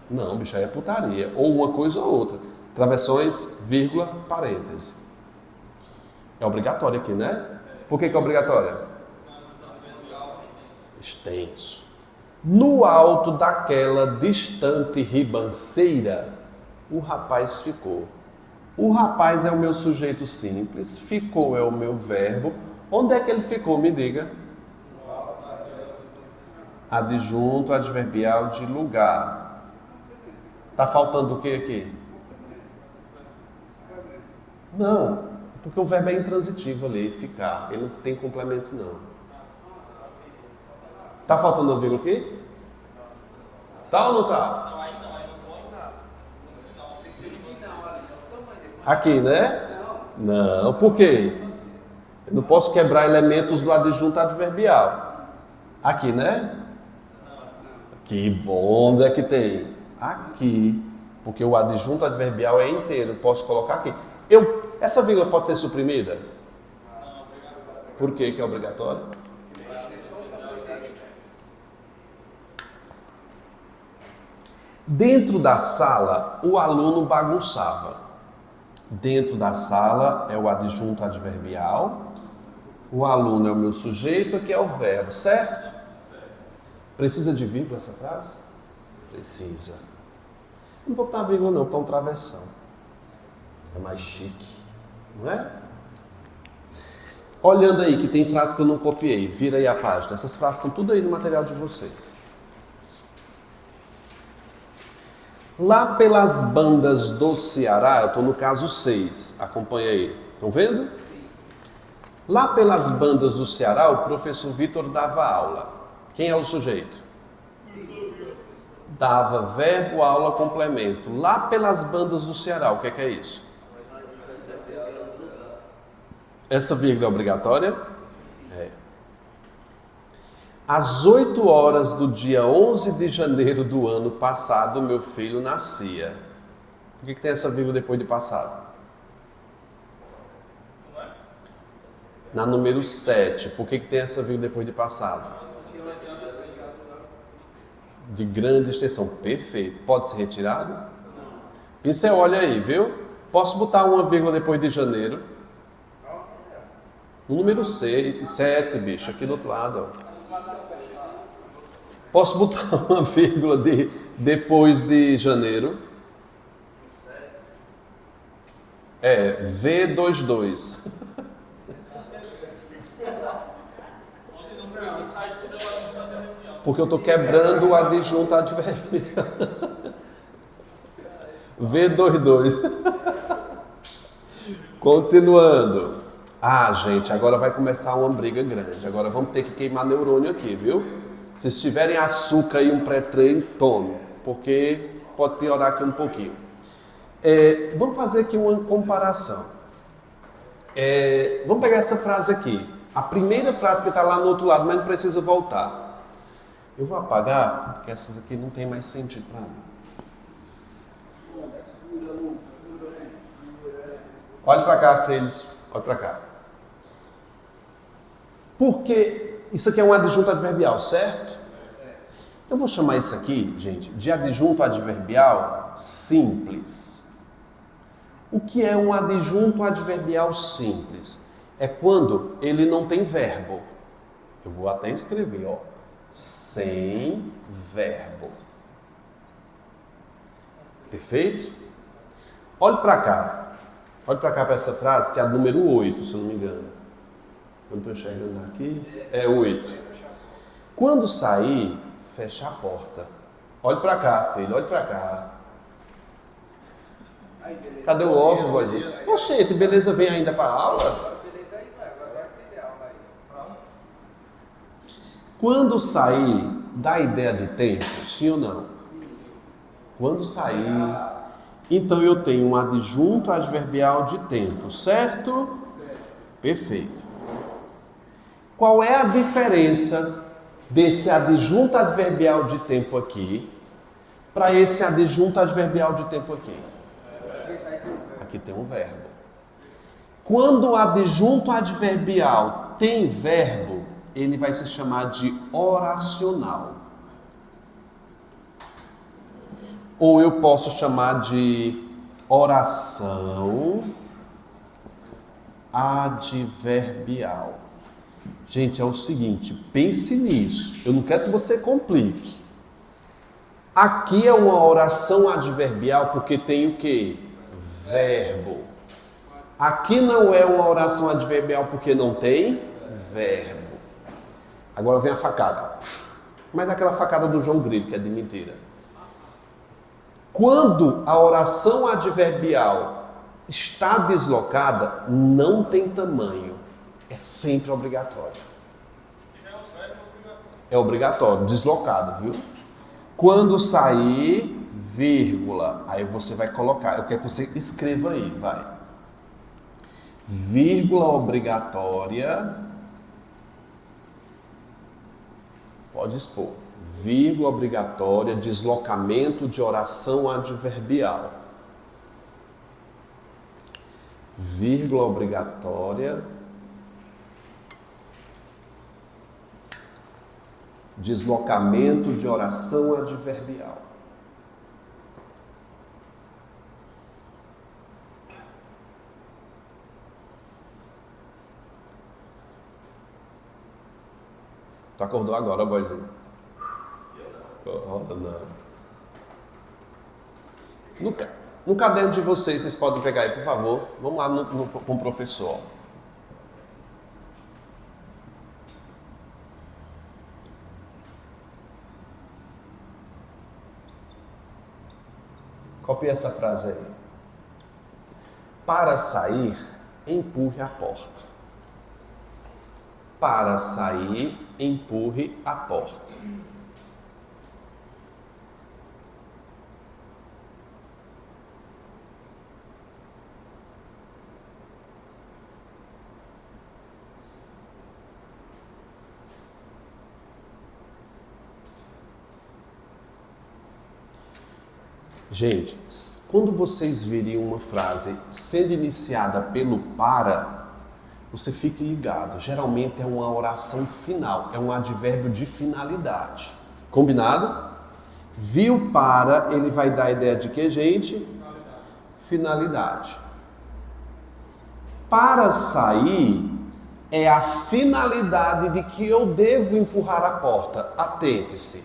Não, bicho, aí é putaria. Ou uma coisa ou outra. Travessões, vírgula, parêntese. É obrigatório aqui, né? Por que é obrigatória? Extenso. No alto daquela distante ribanceira, o rapaz ficou. O rapaz é o meu sujeito simples, ficou é o meu verbo. Onde é que ele ficou? Me diga. Adjunto adverbial de lugar. Tá faltando o que aqui? Não, porque o verbo é intransitivo ali, ficar. Ele não tem complemento não. Tá faltando uma vírgula aqui? Tá ou não tá? Não, aí não pode dar. No final. Tem que ser no final ali. Aqui, né? Não, por quê? Eu não posso quebrar elementos do adjunto adverbial. Aqui, né? Que bom é que tem. Aqui, porque o adjunto adverbial é inteiro. Eu posso colocar aqui. Essa vírgula pode ser suprimida? Por que que é obrigatório? Dentro da sala, o aluno bagunçava. Dentro da sala é o adjunto adverbial. O aluno é o meu sujeito, aqui é o verbo, certo? Precisa de vírgula essa frase? Precisa. Não vou botar vírgula não, botar um travessão. É mais chique, não é? Olhando aí que tem frase que eu não copiei, vira aí a página. Essas frases estão tudo aí no material de vocês. Lá pelas bandas do Ceará, eu estou no caso 6, acompanha aí. Estão vendo? Lá pelas bandas do Ceará, o professor Vitor dava aula. Quem é o sujeito? Dava verbo, aula, complemento. Lá pelas bandas do Ceará, o que é isso? Essa vírgula é obrigatória? É. Às 8 horas do dia 11 de janeiro do ano passado, meu filho nascia. Por que tem essa vírgula depois de passado? Na número 7, por que tem essa vírgula depois de passado? De grande extensão. Perfeito. Pode ser retirado? Pincel, olha aí, viu? Posso botar uma vírgula depois de janeiro? No número 7, bicho, aqui do outro lado. Ó. Posso botar uma vírgula depois de janeiro? É, V22. Porque eu estou quebrando o adjunto adverbial. V22. Continuando. Ah, gente, agora vai começar uma briga grande. Agora vamos ter que queimar neurônio aqui, viu? Se tiverem açúcar e um pré-treino, tome. Porque pode piorar aqui um pouquinho. Vamos fazer aqui uma comparação. Vamos pegar essa frase aqui. A primeira frase que está lá no outro lado, mas não precisa voltar. Eu vou apagar, porque essas aqui não tem mais sentido para mim. Olhe para cá, filhos. Olhe para cá. Porque isso aqui é um adjunto adverbial, certo? Eu vou chamar isso aqui, gente, de adjunto adverbial simples. O que é um adjunto adverbial simples? É quando ele não tem verbo. Eu vou até escrever, ó. Sem verbo. Perfeito? Olhe para cá. Olhe para cá para essa frase, que é a número 8, se eu não me engano. Eu não estou enxergando aqui. É 8. Quando sair, fecha a porta. Olhe para cá, filho. Olhe para cá. Cadê o óculos, boizinho? Oxente, beleza vem ainda para a aula? Quando sair, dá ideia de tempo? Sim ou não? Sim. Quando sair, então eu tenho um adjunto adverbial de tempo, certo? Certo. Perfeito. Qual é a diferença desse adjunto adverbial de tempo aqui para esse adjunto adverbial de tempo aqui? Aqui tem um verbo. Quando o adjunto adverbial tem verbo, ele vai se chamar de oracional. Ou eu posso chamar de oração adverbial. Gente, é o seguinte, pense nisso. Eu não quero que você complique. Aqui é uma oração adverbial porque tem o quê? Verbo. Aqui não é uma oração adverbial porque não tem verbo. Agora vem a facada. Mas aquela facada do João Grilo, que é de mentira. Quando a oração adverbial está deslocada, não tem tamanho. É sempre obrigatório. É obrigatório, deslocado, viu? Quando sair, vírgula, aí você vai colocar, eu quero que você escreva aí, vai. Vírgula obrigatória, pode expor. Vírgula obrigatória, deslocamento de oração adverbial. Vírgula obrigatória, deslocamento de oração adverbial. Tu acordou agora, boizinho? Não. No caderno de vocês podem pegar aí, por favor. Vamos lá com o professor. Copie essa frase aí. Para sair, empurre a porta. Para sair, empurre a porta. Gente, quando vocês virem uma frase sendo iniciada pelo para, você fique ligado. Geralmente é uma oração final, é um advérbio de finalidade. Combinado? Viu para, ele vai dar a ideia de que, gente? Finalidade. Para sair é a finalidade de que eu devo empurrar a porta. Atente-se.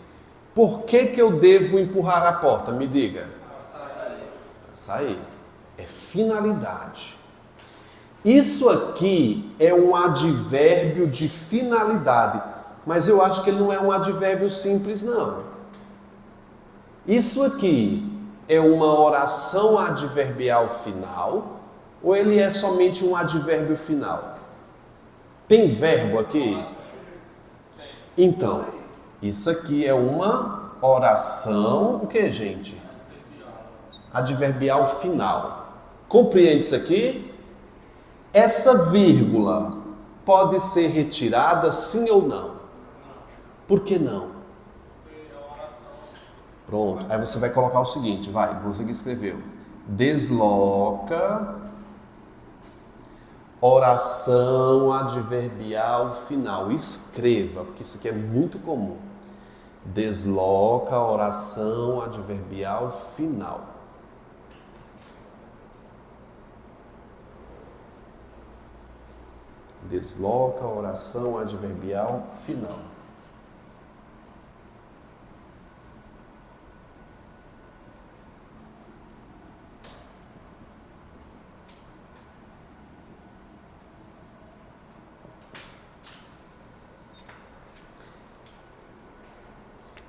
Por que eu devo empurrar a porta? Me diga. Para sair. É finalidade. Isso aqui é um advérbio de finalidade, mas eu acho que ele não é um advérbio simples, não. Isso aqui é uma oração adverbial final ou ele é somente um advérbio final? Tem verbo aqui? Então, isso aqui é uma oração, o que, gente? Adverbial final. Compreende isso aqui? Essa vírgula pode ser retirada sim ou não? Por que não? Pronto, aí você vai colocar o seguinte, você que escreveu. Desloca oração adverbial final. Escreva, porque isso aqui é muito comum. Desloca oração adverbial final. Desloca a oração adverbial final.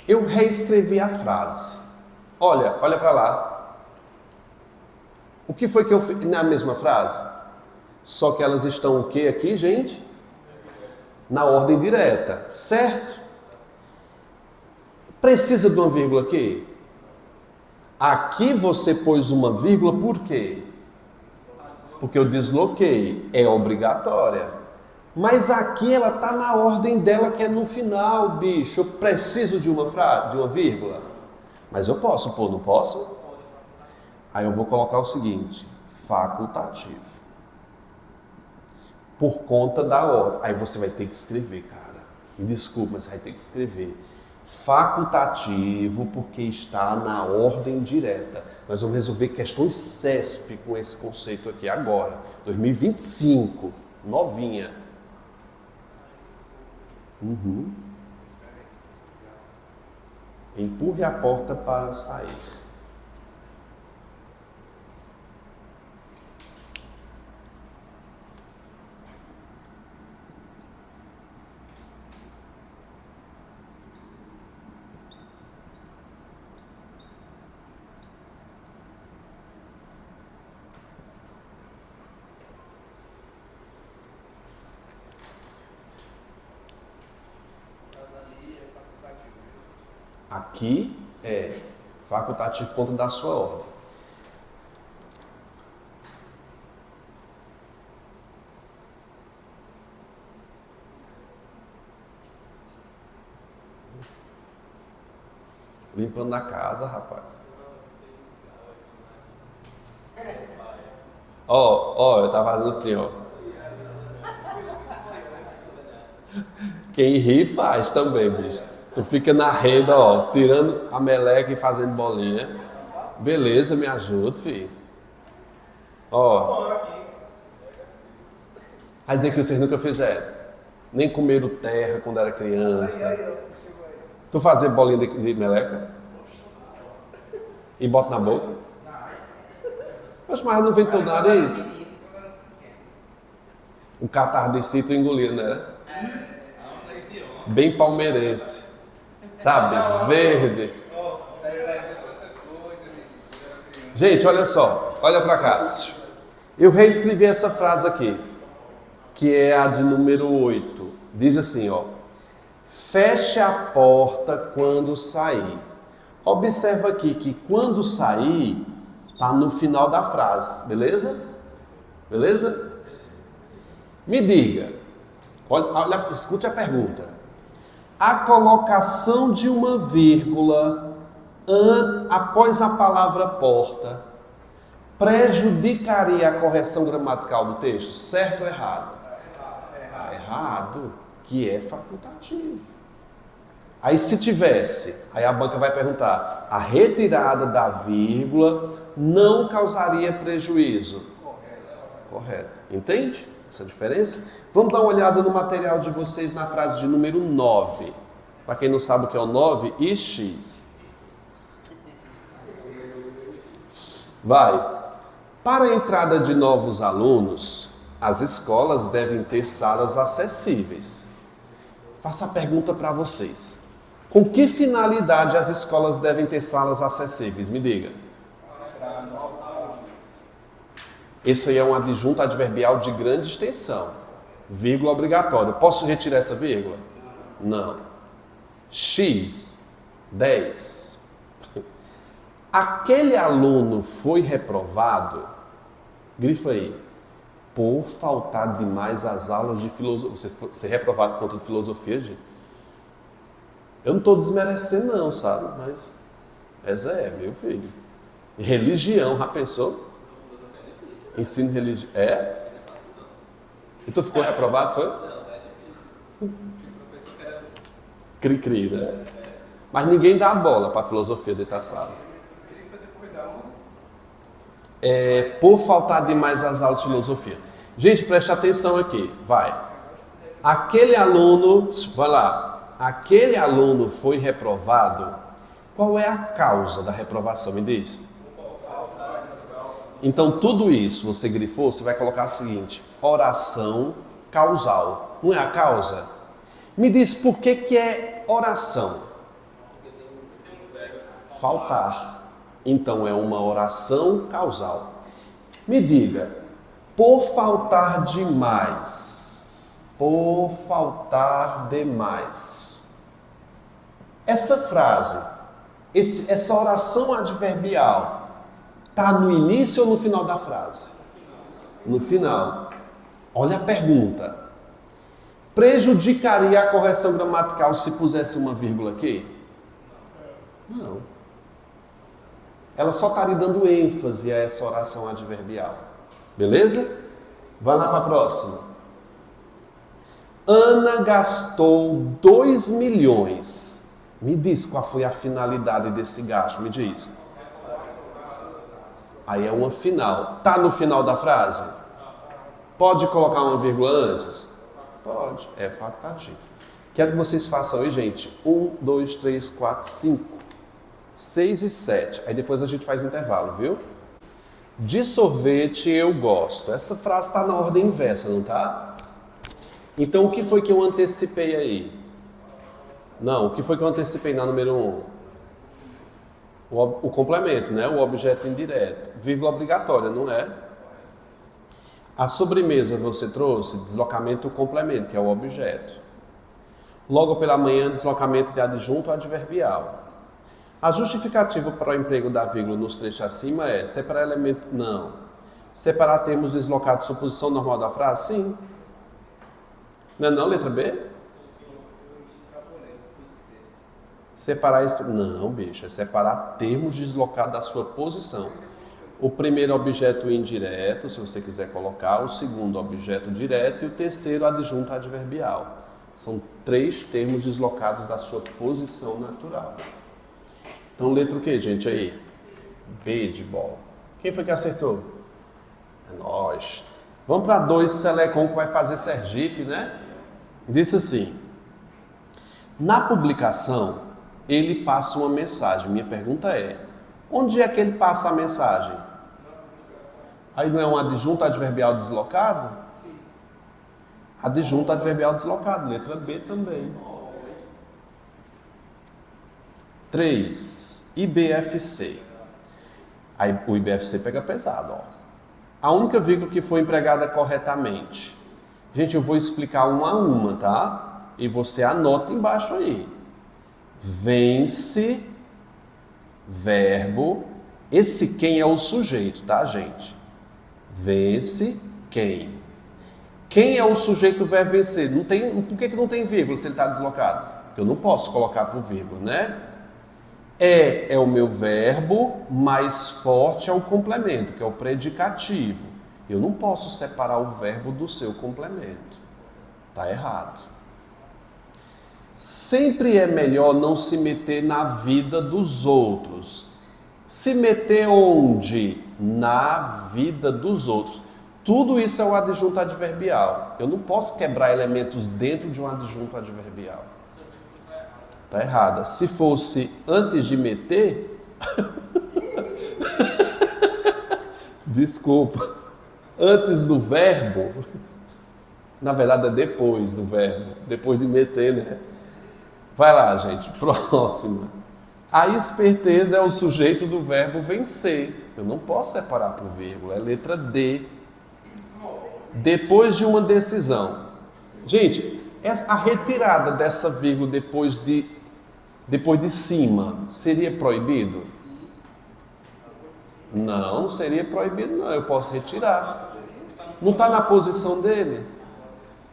Eu reescrevi a frase. Olha para lá. O que foi que eu fiz na mesma frase? Só que elas estão o que aqui, gente? Na ordem direta, certo? Precisa de uma vírgula aqui? Aqui você pôs uma vírgula por quê? Porque eu desloquei, é obrigatória. Mas aqui ela está na ordem dela, que é no final, bicho. Eu preciso de uma frase, de uma vírgula. Mas eu posso pôr, não posso? Aí eu vou colocar o seguinte, facultativo. Por conta da ordem. Aí você vai ter que escrever, cara. Me desculpa, mas você vai ter que escrever. Facultativo, porque está na ordem direta. Nós vamos resolver questões CESP com esse conceito aqui agora. 2025, novinha. Empurre a porta para sair. Aqui é facultativo por conta da sua ordem. Limpando a casa, rapaz. Ó, eu tava fazendo assim, ó. Quem ri faz também, bicho. Tu fica na rede, ó, tirando a meleca e fazendo bolinha. Beleza, me ajuda, filho. Ó. Vai dizer que vocês nunca fizeram. Nem comeram terra quando era criança. Tu fazia bolinha de meleca? E bota na boca? Poxa, mas não vem teu nariz? Um catarro de sítio engolindo, né? Bem palmeirense. Sabe? Verde. Gente, olha só, olha para cá. Eu reescrevi essa frase aqui, que é a de número 8. Diz assim, ó. Feche a porta quando sair. Observa aqui que quando sair, tá no final da frase, beleza? Beleza? Me diga, olha, escute a pergunta. A colocação de uma vírgula após a palavra porta prejudicaria a correção gramatical do texto? Certo ou errado? Errado, que é facultativo. Aí se tivesse, aí a banca vai perguntar, a retirada da vírgula não causaria prejuízo? Correto. Entende essa diferença? Vamos dar uma olhada no material de vocês na frase de número 9. Para quem não sabe o que é o 9, e X. Vai. Para a entrada de novos alunos, as escolas devem ter salas acessíveis. Faço a pergunta para vocês. Com que finalidade as escolas devem ter salas acessíveis? Me diga. Esse aí é um adjunto adverbial de grande extensão. Vírgula obrigatório. Posso retirar essa vírgula? Não. X, 10. Aquele aluno foi reprovado, grifa aí, por faltar demais às aulas de filosofia. Você é reprovado por conta de filosofia, gente? Eu não estou desmerecendo não, sabe? Mas meu filho. Religião, já pensou? Ensino religião. É? E tu ficou reprovado, foi? Não, é difícil. Cri-cri, né? Mas ninguém dá a bola para a filosofia dentro da sala. Por faltar demais às aulas de filosofia. Gente, preste atenção aqui, vai. Aquele aluno, vai lá. Aquele aluno foi reprovado. Qual é a causa da reprovação? Me diz. Então, tudo isso, você grifou, você vai colocar o seguinte: oração causal. Não é a causa? Me diz por que é oração? Faltar. Então, é uma oração causal. Me diga, por faltar demais. Por faltar demais. Essa frase, essa oração adverbial, está no início ou no final da frase? No final. Olha a pergunta. Prejudicaria a correção gramatical se pusesse uma vírgula aqui? Não. Ela só estaria dando ênfase a essa oração adverbial. Beleza? Vai lá para a próxima. Ana gastou 2 milhões. Me diz qual foi a finalidade desse gasto, me diz. Aí é uma final. Tá no final da frase? Pode colocar uma vírgula antes? Pode. É facultativo. Quero que vocês façam aí, gente. 1, 2, 3, 4, 5, 6 e 7. Aí depois a gente faz intervalo, viu? De sorvete eu gosto. Essa frase está na ordem inversa, não tá? Então o que foi que eu antecipei aí? Não, o que foi que eu antecipei na número 1? O complemento, né? O objeto indireto. Vírgula obrigatória, não é? A sobremesa você trouxe deslocamento complemento, que é o objeto. Logo pela manhã, deslocamento de adjunto adverbial. A justificativa para o emprego da vírgula nos trechos acima é separar elemento... Não. Separar termos deslocados de suposição normal da frase? Sim. Não é não, letra B? Separar isso... Não, bicho. É separar termos deslocados da sua posição. O primeiro objeto indireto, se você quiser colocar. O segundo objeto direto. E o terceiro adjunto adverbial. São 3 termos deslocados da sua posição natural. Então, letra o que, gente, aí? B de bola. Quem foi que acertou? É nós. Vamos para 2, Selecom, que vai fazer Sergipe, né? Disse assim: na publicação, ele passa uma mensagem. Minha pergunta é: onde é que ele passa a mensagem? Aí não é um adjunto adverbial deslocado? Sim. Adjunto adverbial deslocado, letra B também. 3. IBFC. Aí o IBFC pega pesado, ó. A única vírgula que foi empregada corretamente. Gente, eu vou explicar uma a uma, tá? E você anota embaixo aí. Vence, verbo. Esse quem é o sujeito, tá, gente? Vence quem? Quem é o sujeito do verbo vencer? Não tem, por que não tem vírgula se ele está deslocado? Porque eu não posso colocar por vírgula, né? É o meu verbo, mais forte é o complemento, que é o predicativo. Eu não posso separar o verbo do seu complemento. Está errado. Sempre é melhor não se meter na vida dos outros. Se meter onde? Na vida dos outros. Tudo isso é o adjunto adverbial. Eu não posso quebrar elementos dentro de um adjunto adverbial. Está errada. Se fosse antes de meter... Desculpa. Antes do verbo... Na verdade é depois do verbo. Depois de meter, né? Vai lá, gente. Próxima. A esperteza é o sujeito do verbo vencer. Eu não posso separar por vírgula. É letra D. Depois de uma decisão. Gente, a retirada dessa vírgula depois de cima, seria proibido? Não seria proibido, não. Eu posso retirar. Não está na posição dele.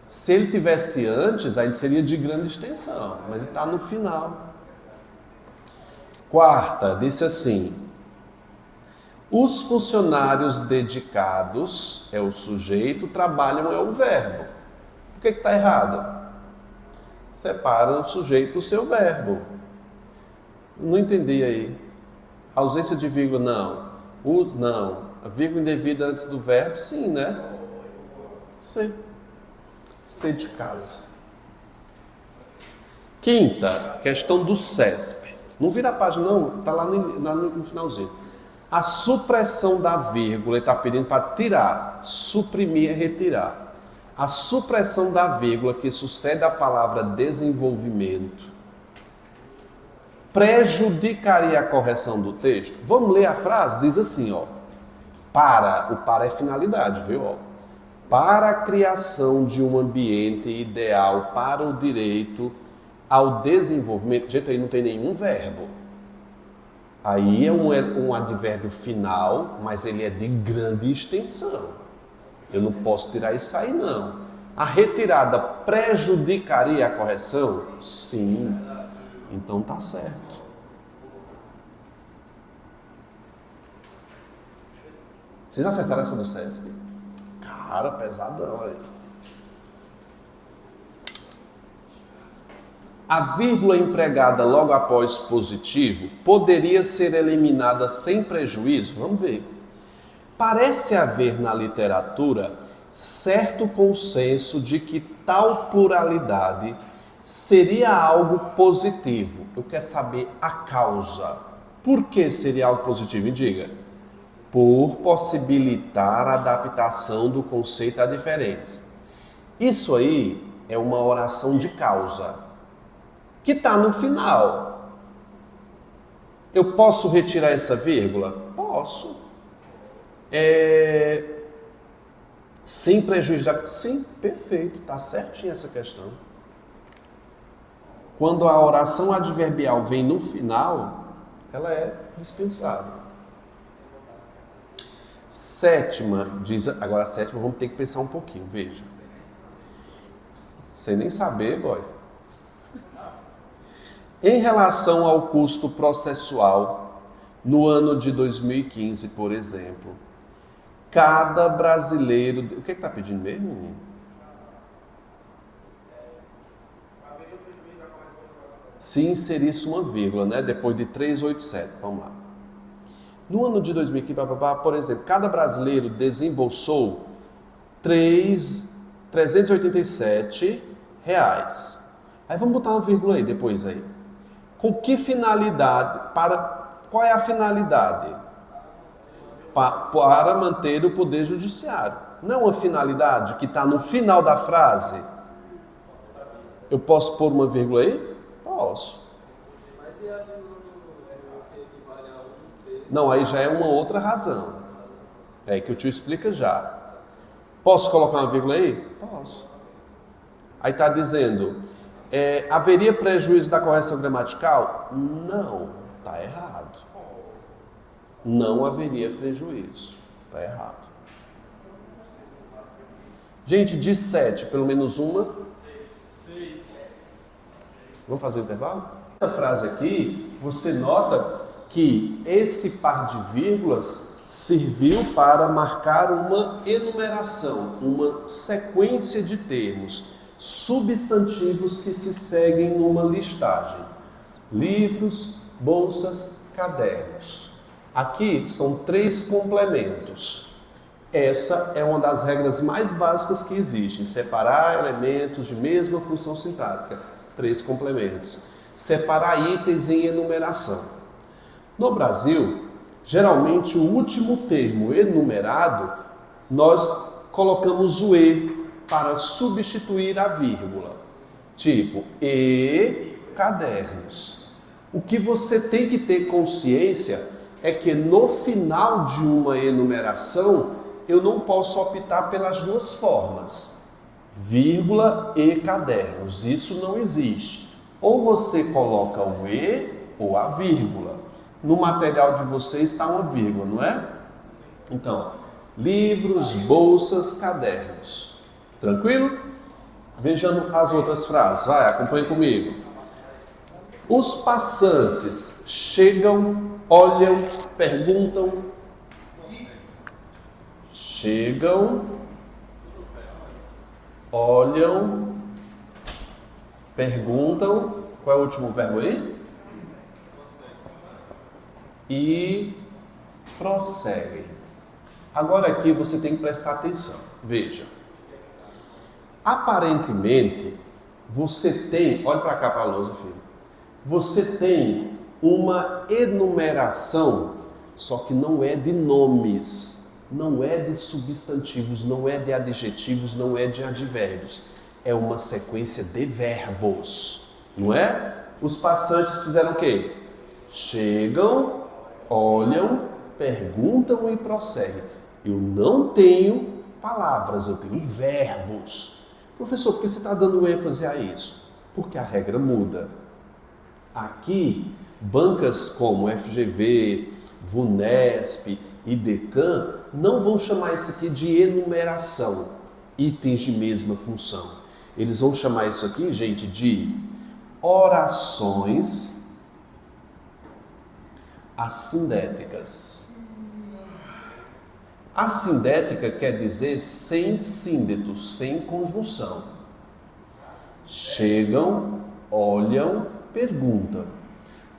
Se ele tivesse antes, aí seria de grande extensão, mas está no final. Quarta, disse assim: os funcionários dedicados, é o sujeito, trabalham é o verbo. Por que está errado? Separa o sujeito do seu verbo. Não entendi aí. A ausência de vírgula, não. Não. A vírgula indevida antes do verbo, sim, né? Sim. C de casa. Quinta, questão do CESP. Não vira a página, não. Está lá no finalzinho. A supressão da vírgula, ele está pedindo para tirar. Suprimir é retirar. A supressão da vírgula que sucede à palavra desenvolvimento prejudicaria a correção do texto? Vamos ler a frase? Diz assim, ó. O para é finalidade, viu? Ó. Para a criação de um ambiente ideal para o direito ao desenvolvimento... Gente, aí não tem nenhum verbo. Aí é um advérbio final, mas ele é de grande extensão. Eu não posso tirar isso aí, não. A retirada prejudicaria a correção? Sim. Então tá certo. Vocês acertaram essa do CESP? Cara, pesadão aí. A vírgula empregada logo após positivo poderia ser eliminada sem prejuízo? Vamos ver. Parece haver na literatura certo consenso de que tal pluralidade seria algo positivo. Eu quero saber a causa. Por que seria algo positivo? Me diga. Por possibilitar a adaptação do conceito a diferentes. Isso aí é uma oração de causa, que está no final. Eu posso retirar essa vírgula? Posso. Sem prejuízo da... Sim, perfeito, está certinho essa questão. Quando a oração adverbial vem no final, ela é dispensável. Sétima, agora a sétima vamos ter que pensar um pouquinho, veja. Sem nem saber, boy. Em relação ao custo processual, no ano de 2015, por exemplo, cada brasileiro... O que está pedindo mesmo, menino? Se inserisse uma vírgula, né? Depois de 387, vamos lá. No ano de 2015, por exemplo, cada brasileiro desembolsou R$387. Aí vamos botar uma vírgula aí, depois aí. Com que finalidade? Qual é a finalidade? Para manter o poder judiciário. Não uma finalidade que está no final da frase. Eu posso pôr uma vírgula aí? Posso. Mas e a vírgula que equivale a 1/3 Não, aí já é uma outra razão. É que o tio explica já. Posso colocar uma vírgula aí? Posso. Aí está dizendo, haveria prejuízo da correção gramatical? Não, está errado. Não haveria prejuízo. Está errado. Gente, de 7, pelo menos uma. 6. Vamos fazer um intervalo? Essa frase aqui, você nota que esse par de vírgulas serviu para marcar uma enumeração, uma sequência de termos, substantivos que se seguem numa listagem. Livros, bolsas, cadernos. Aqui são 3 complementos. Essa é uma das regras mais básicas que existem. Separar elementos de mesma função sintática. 3 complementos. Separar itens em enumeração. No Brasil, geralmente o último termo enumerado, nós colocamos o E para substituir a vírgula. Tipo, e cadernos. O que você tem que ter consciência é que no final de uma enumeração, eu não posso optar pelas 2 formas, vírgula e cadernos. Isso não existe. Ou você coloca o E ou a vírgula. No material de vocês está uma vírgula, não é? Então, livros, bolsas, cadernos. Tranquilo? Vejam as outras frases. Vai, acompanhe comigo. Os passantes chegam, olham, perguntam. Chegam, olham, perguntam. Qual é o último verbo aí? E prosseguem. Agora aqui você tem que prestar atenção. Veja. Aparentemente, você tem... Olha para cá para a lousa, filho. Você tem uma enumeração, só que não é de nomes, não é de substantivos, não é de adjetivos, não é de advérbios. É uma sequência de verbos, não é? Os passantes fizeram o quê? Chegam, olham, perguntam e prosseguem. Eu não tenho palavras, eu tenho verbos. Professor, por que você está dando ênfase a isso? Porque a regra muda. Aqui, bancas como FGV, VUNESP e DECAM não vão chamar isso aqui de enumeração, itens de mesma função. Eles vão chamar isso aqui, gente, de orações assindéticas. Assindética quer dizer sem síndeto, sem conjunção. Chegam, olham, perguntam.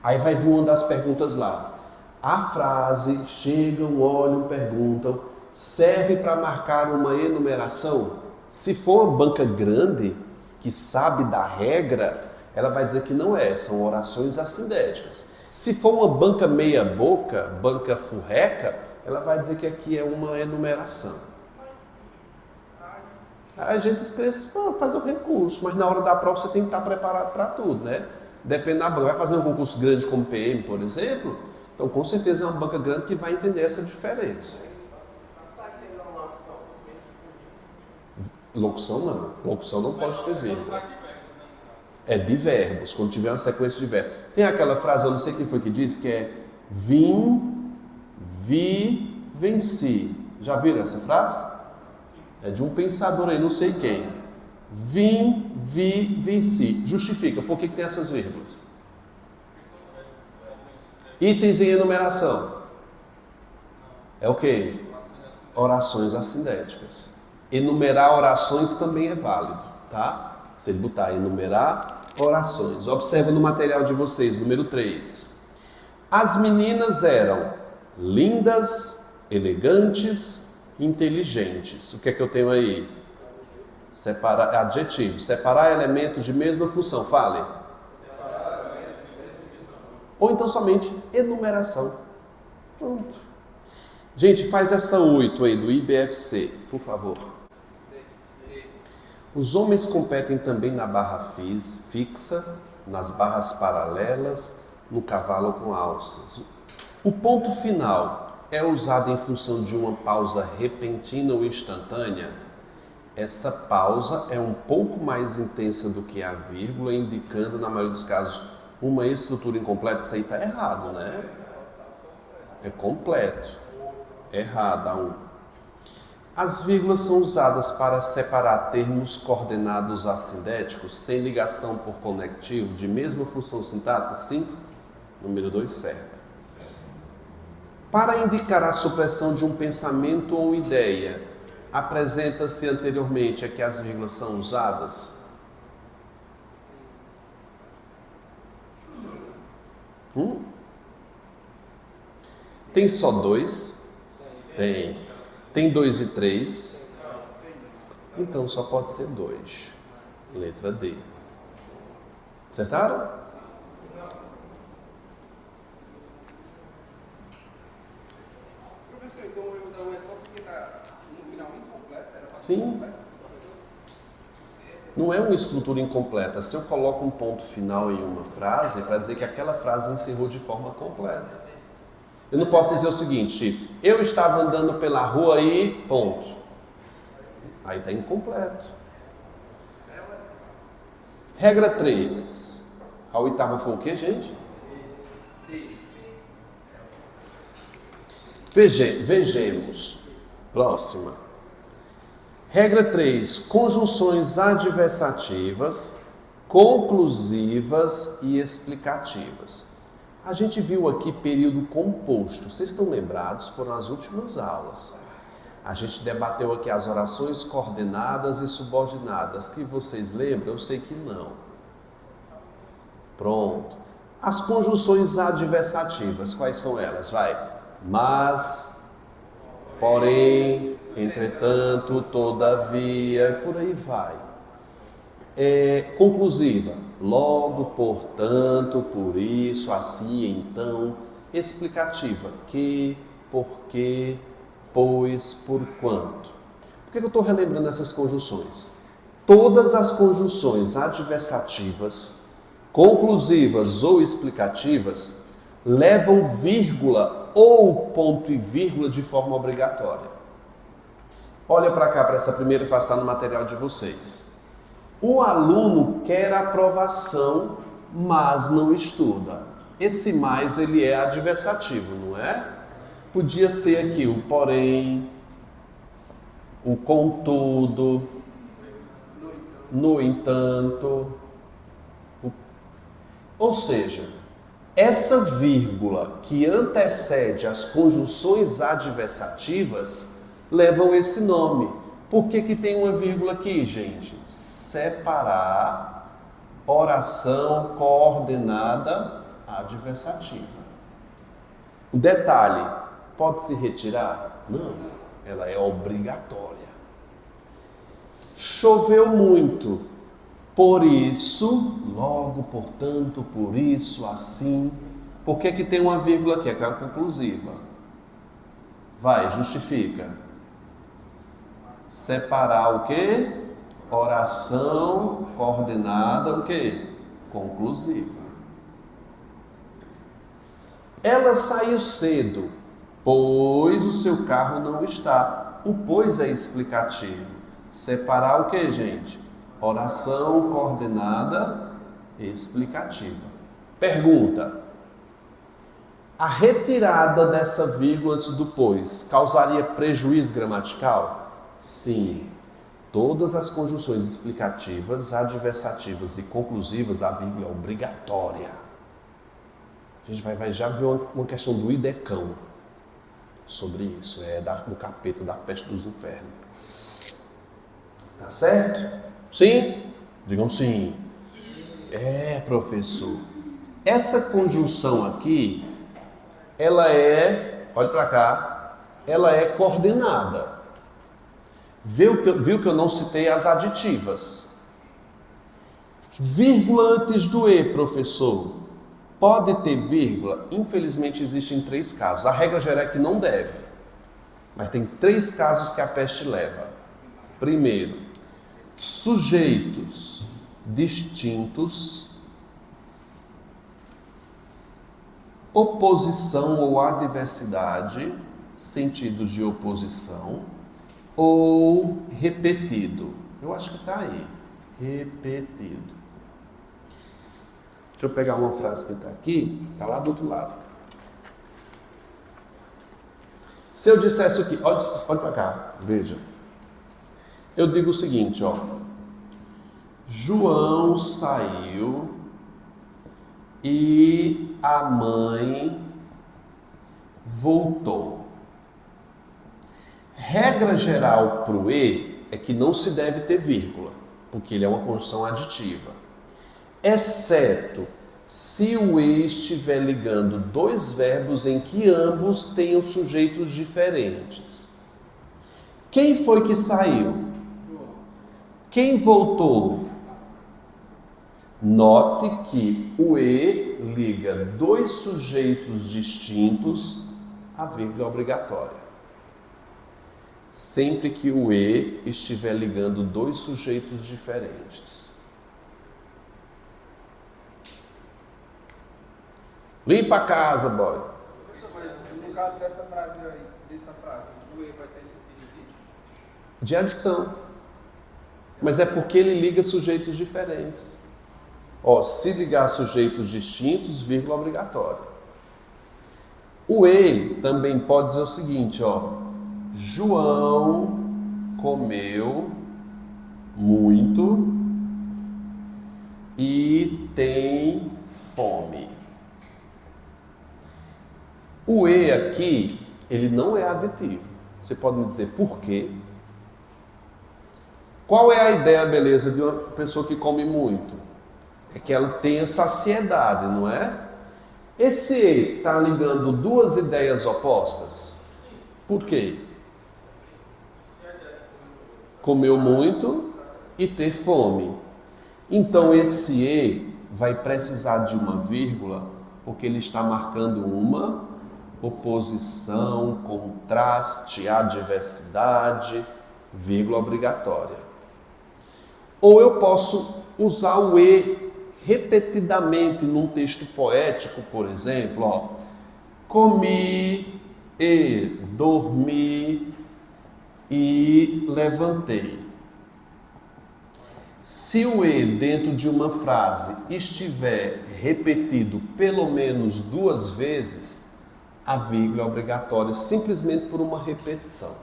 Aí vai vir uma das perguntas lá. A frase chegam, olham, perguntam serve para marcar uma enumeração? Se for uma banca grande, que sabe da regra, ela vai dizer que não é, são orações assindéticas. Se for uma banca meia boca, banca furreca, ela vai dizer que aqui é uma enumeração. Aí a gente esquece, fazer o recurso, mas na hora da prova você tem que estar preparado para tudo, né? Depende da banca. Vai fazer um concurso grande como PM, por exemplo, então com certeza é uma banca grande que vai entender essa diferença. Locução não. Locução não pode ter vírgula. É de verbos, quando tiver uma sequência de verbos. Tem aquela frase, eu não sei quem foi que disse, que é vim, vi, venci. Já viram essa frase? É de um pensador aí, não sei quem. Vim, vi, venci. Justifica. Por que tem essas vírgulas? Itens em enumeração. É o quê? Orações assindéticas. Enumerar orações também é válido, tá? Se ele botar enumerar orações. Observa no material de vocês, número 3. As meninas eram lindas, elegantes, inteligentes. O que é que eu tenho aí? Separar, adjetivo. Separar elementos de mesma função. Fale. Ou então somente enumeração. Pronto. Gente, faz essa 8 aí do IBFC, por favor. Os homens competem também na barra fixa, nas barras paralelas, no cavalo com alças. O ponto final é usado em função de uma pausa repentina ou instantânea? Essa pausa é um pouco mais intensa do que a vírgula, indicando, na maioria dos casos, uma estrutura incompleta. Isso aí está errado, né? É completo. Errado, a 1. As vírgulas são usadas para separar termos coordenados assindéticos sem ligação por conectivo de mesma função sintática? Sim. Número 2, certo. Para indicar a supressão de um pensamento ou ideia, apresenta-se anteriormente a que as vírgulas são usadas? Tem só 2? Tem. Tem 2 e 3? Então só pode ser 2. Letra D. Acertaram? Professor, então eu vou dar um é só porque está no final incompleto. Era pra ser Sim. completo? Não é uma estrutura incompleta. Se eu coloco um ponto final em uma frase, é para dizer que aquela frase encerrou de forma completa. Eu não posso dizer o seguinte: eu estava andando pela rua e ponto. Aí está incompleto. Regra 3. A oitava foi o que, gente? Vejamos. Próxima. Regra 3. Conjunções adversativas, conclusivas e explicativas. A gente viu aqui período composto. Vocês estão lembrados? Foram as últimas aulas. A gente debateu aqui as orações coordenadas e subordinadas. Que vocês lembram? Eu sei que não. Pronto. As conjunções adversativas, quais são elas? Vai. Mas, porém, entretanto, todavia, por aí vai. Conclusiva. Logo, portanto, por isso, assim, então. Explicativa. Que, porque, pois, por quanto. Por que eu estou relembrando essas conjunções? Todas as conjunções adversativas, conclusivas ou explicativas levam vírgula ou ponto e vírgula de forma obrigatória. Olha para cá, para essa primeira frase, está no material de vocês. O aluno quer aprovação, mas não estuda. Esse mais, ele é adversativo, não é? Podia ser aqui o porém, o contudo, no entanto. Ou seja, essa vírgula que antecede as conjunções adversativas levam esse nome. Por que que tem uma vírgula aqui, gente? Separar oração coordenada adversativa. O detalhe, pode se retirar? Não, ela é obrigatória. Choveu muito, por isso, logo, portanto, por isso, assim. Por que que tem uma vírgula aqui? É aquela conclusiva. Vai, justifica. Separar o quê? Oração coordenada, o quê? Conclusiva. Ela saiu cedo, pois o seu carro não está. O pois é explicativo. Separar o quê, gente? Oração coordenada explicativa. Pergunta: a retirada dessa vírgula antes do pois causaria prejuízo gramatical? Sim. Todas as conjunções explicativas, adversativas e conclusivas, a vírgula é obrigatória. A gente vai já ver uma questão do idecão sobre isso. É do capeta, da peste dos infernos. Tá certo? Sim? Digam sim. Professor. Essa conjunção aqui, ela é, olha para cá, ela é coordenada. Viu que eu não citei as aditivas. Vírgula antes do E, professor. Pode ter vírgula? Infelizmente existem 3 casos. A regra geral é que não deve. Mas tem 3 casos que a peste leva. Primeiro, sujeitos distintos oposição ou adversidade, sentidos de oposição, ou repetido. Eu acho que está aí. Repetido. Deixa eu pegar uma frase que está aqui, está lá do outro lado. Se eu dissesse aqui, olha para cá, veja. Eu digo o seguinte, ó. João saiu e a mãe voltou. Regra geral para o E é que não se deve ter vírgula, porque ele é uma conjunção aditiva. Exceto se o E estiver ligando dois verbos em que ambos tenham sujeitos diferentes. Quem foi que saiu? Quem voltou? Note que o E liga dois sujeitos distintos à vírgula obrigatória. Sempre que o E estiver ligando dois sujeitos diferentes. Limpa a casa, boy. Mas no caso dessa frase aí, o E vai ter sentido De adição. Mas é porque ele liga sujeitos diferentes. Ó, se ligar sujeitos distintos, vírgula obrigatória. O E também pode dizer o seguinte, ó. João comeu muito e tem fome. O E aqui, ele não é aditivo. Você pode me dizer por quê? Qual é a ideia, beleza, de uma pessoa que come muito? É que ela tenha saciedade, não é? Esse E está ligando duas ideias opostas? Por quê? Comeu muito e ter fome. Então esse E vai precisar de uma vírgula, porque ele está marcando uma oposição, contraste, adversidade, vírgula obrigatória. Ou eu posso usar o E repetidamente num texto poético, por exemplo, ó. Comi e dormi e levantei. Se o E dentro de uma frase estiver repetido pelo menos duas vezes, a vírgula é obrigatória simplesmente por uma repetição.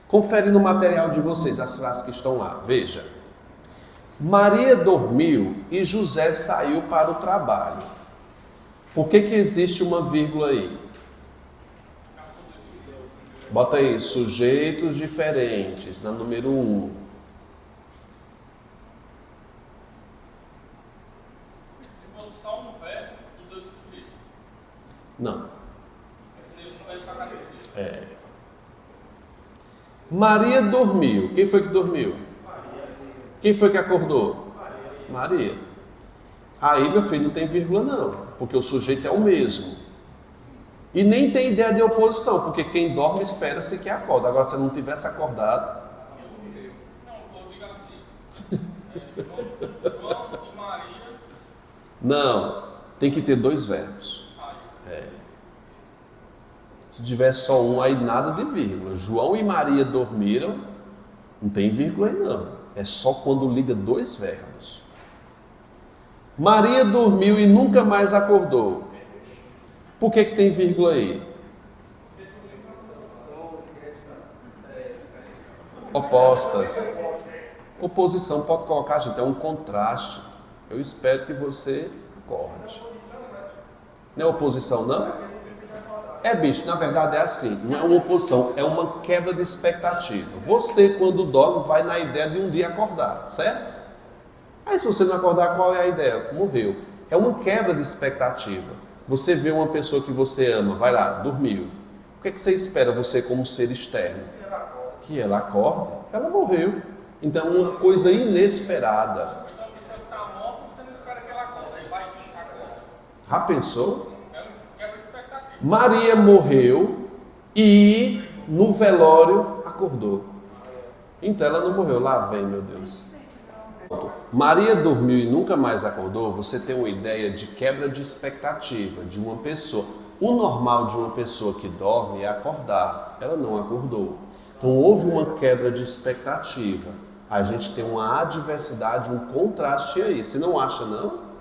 Confere no material de vocês as frases que estão lá. Veja. Maria dormiu e José saiu para o trabalho. Por que existe uma vírgula aí? Bota aí, sujeitos diferentes, na número 1. Se fosse só um verbo e dois sujeitos. Não. É. Maria dormiu. Quem foi que dormiu? Quem foi que acordou? Maria. Aí, meu filho, não tem vírgula não, porque o sujeito é o mesmo. E nem tem ideia de oposição, porque quem dorme espera-se que acorda. Agora, se não tivesse acordado... Não, vou dizer assim. João e Maria... Não, tem que ter dois verbos. É. Se tiver só um, aí nada de vírgula. João e Maria dormiram, não tem vírgula aí não. É só quando liga dois verbos. Maria dormiu e nunca mais acordou. Por que tem vírgula aí? Opostas. Oposição pode colocar, gente, é um contraste. Eu espero que você acorde. Não é oposição, não? É, bicho, na verdade é assim, não é uma oposição, é uma quebra de expectativa. Você, quando dorme, vai na ideia de um dia acordar, certo? Aí se você não acordar, qual é a ideia? Morreu. É uma quebra de expectativa. Você vê uma pessoa que você ama, vai lá, dormiu. O que é que você espera, você como ser externo? Que ela acorde. Ela morreu. Então, uma coisa inesperada. Então, a pessoa que está morta, você não espera que ela acorde, aí vai e acorda. Já pensou? Quebra de expectativa. Maria morreu e no velório acordou. Então ela não morreu. Lá vem, meu Deus. Maria dormiu e nunca mais acordou, você tem uma ideia de quebra de expectativa de uma pessoa. O normal de uma pessoa que dorme é acordar. Ela não acordou. Então houve uma quebra de expectativa. A gente tem uma adversidade, um contraste aí. Você não acha, não?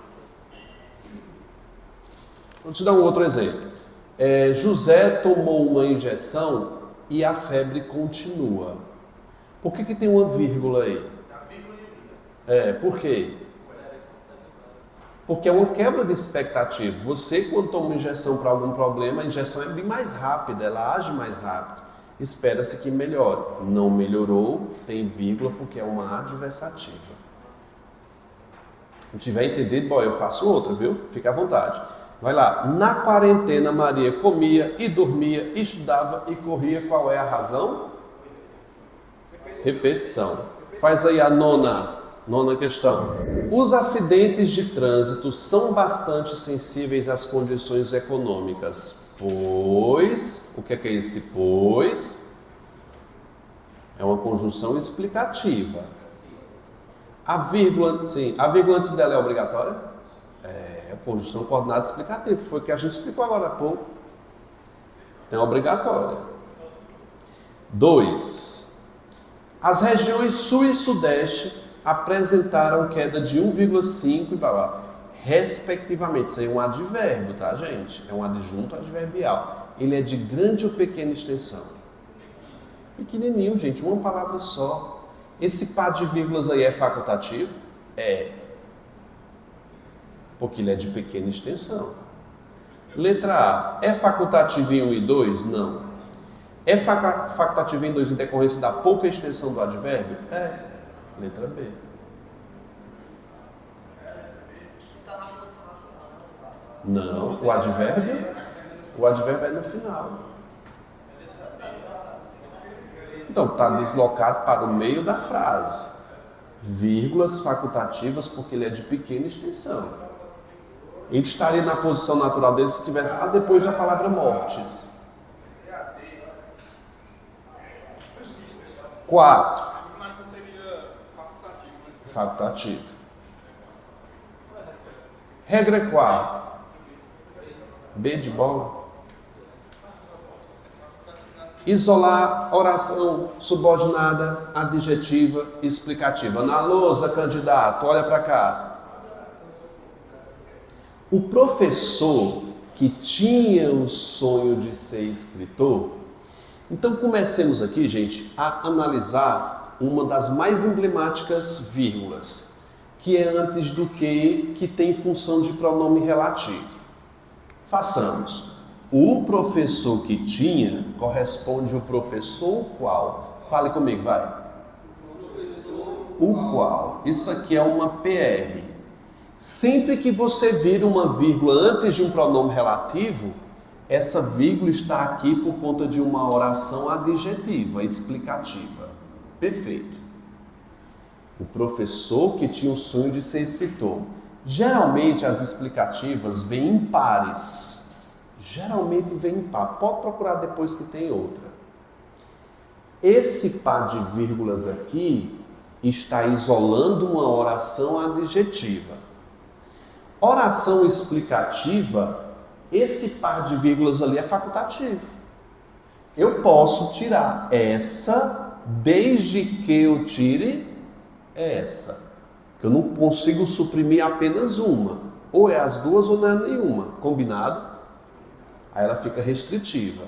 Vou te dar um outro exemplo. José tomou uma injeção e a febre continua. Por que tem uma vírgula aí? Por quê? Porque é uma quebra de expectativa. Você, quando toma uma injeção para algum problema, a injeção é bem mais rápida, ela age mais rápido. Espera-se que melhore. Não melhorou, tem vírgula, porque é uma adversativa. Se não tiver entendido, bom, eu faço outra, viu? Fica à vontade. Vai lá. Na quarentena, Maria comia e dormia, estudava e corria. Qual é a razão? Repetição. Faz aí a nona questão. Os acidentes de trânsito são bastante sensíveis às condições econômicas, pois... O que é esse pois? É uma conjunção explicativa. A vírgula, sim, a vírgula antes dela é obrigatória? É conjunção coordenada explicativa. Foi o que a gente explicou agora há pouco. É obrigatória. 2. As regiões sul e sudeste apresentaram queda de 1,5 e blá blá, respectivamente. Isso aí é um advérbio, tá, gente? É um adjunto adverbial. Ele é de grande ou pequena extensão? Pequenininho, gente, uma palavra só. Esse par de vírgulas aí é facultativo? É. Porque ele é de pequena extensão. Letra A. É facultativo em 1 e 2? Não. É facultativo em 2 em decorrência da pouca extensão do advérbio? É. Letra B. Não, o advérbio é no final. Então, está deslocado para o meio da frase. Vírgulas facultativas porque ele é de pequena extensão. Ele estaria na posição natural dele se tivesse depois da palavra mortes. 4. Facultativo. Regra 4. B de bola. Isolar oração subordinada, adjetiva, explicativa. Na lousa, candidato, olha para cá. O professor que tinha o sonho de ser escritor. Então comecemos aqui, gente, a analisar uma das mais emblemáticas vírgulas, que é antes do que tem função de pronome relativo. Façamos. O professor que tinha corresponde ao professor qual? Fale comigo, vai. O qual. Isso aqui é uma PR. Sempre que você vira uma vírgula antes de um pronome relativo, essa vírgula está aqui por conta de uma oração adjetiva, explicativa. Perfeito. O professor que tinha o sonho de ser escritor. Geralmente as explicativas vêm em pares. Geralmente vem em par. Pode procurar depois que tem outra. Esse par de vírgulas aqui está isolando uma oração adjetiva. Oração explicativa, esse par de vírgulas ali é facultativo. Eu posso tirar essa desde que eu tire essa. Eu não consigo suprimir apenas uma. Ou é as duas ou não é nenhuma. Combinado? Aí ela fica restritiva.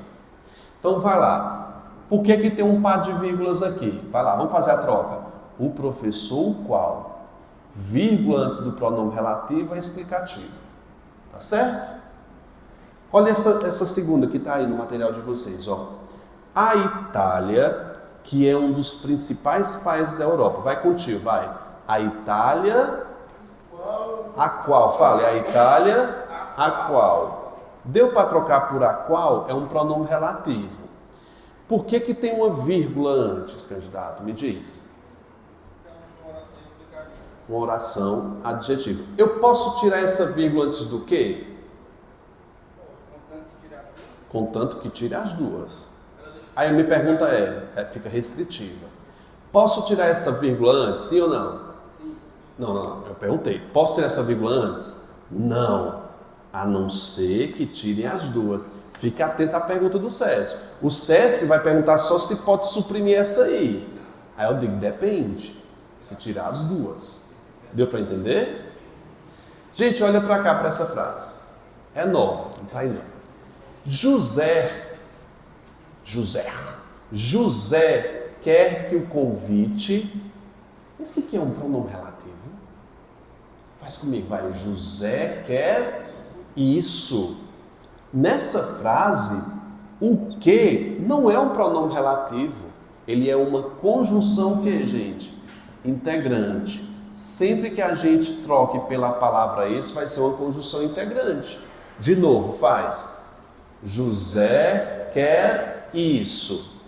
Então vai lá. Por que tem um par de vírgulas aqui? Vai lá, vamos fazer a troca. O professor o qual? Vírgula antes do pronome relativo é explicativo. Tá certo? Olha essa segunda que está aí no material de vocês. Ó. A Itália, que é um dos principais países da Europa. Vai contigo, vai. A Itália, a qual? Fale, a Itália, a qual? Deu para trocar por a qual? É um pronome relativo. Por que tem uma vírgula antes, candidato? Me diz. Uma oração adjetiva. Eu posso tirar essa vírgula antes do quê? Contanto que tire as duas. Aí a minha pergunta fica restritiva. Posso tirar essa vírgula antes, sim ou não? Sim. Não. Eu perguntei, posso ter essa vírgula antes? Não. A não ser que tirem as duas. Fique atento à pergunta do CESP. O CESP vai perguntar só se pode suprimir essa aí. Aí eu digo, depende. Se tirar as duas. Deu para entender? Gente, olha para cá, para essa frase. É nova, não está aí não. José quer que o convite... Esse aqui é um pronome relativo. Faz comigo, vai. José quer isso. Nessa frase, o que não é um pronome relativo. Ele é uma conjunção que, gente? Integrante. Sempre que a gente troque pela palavra esse, vai ser uma conjunção integrante. De novo, faz. José quer isso.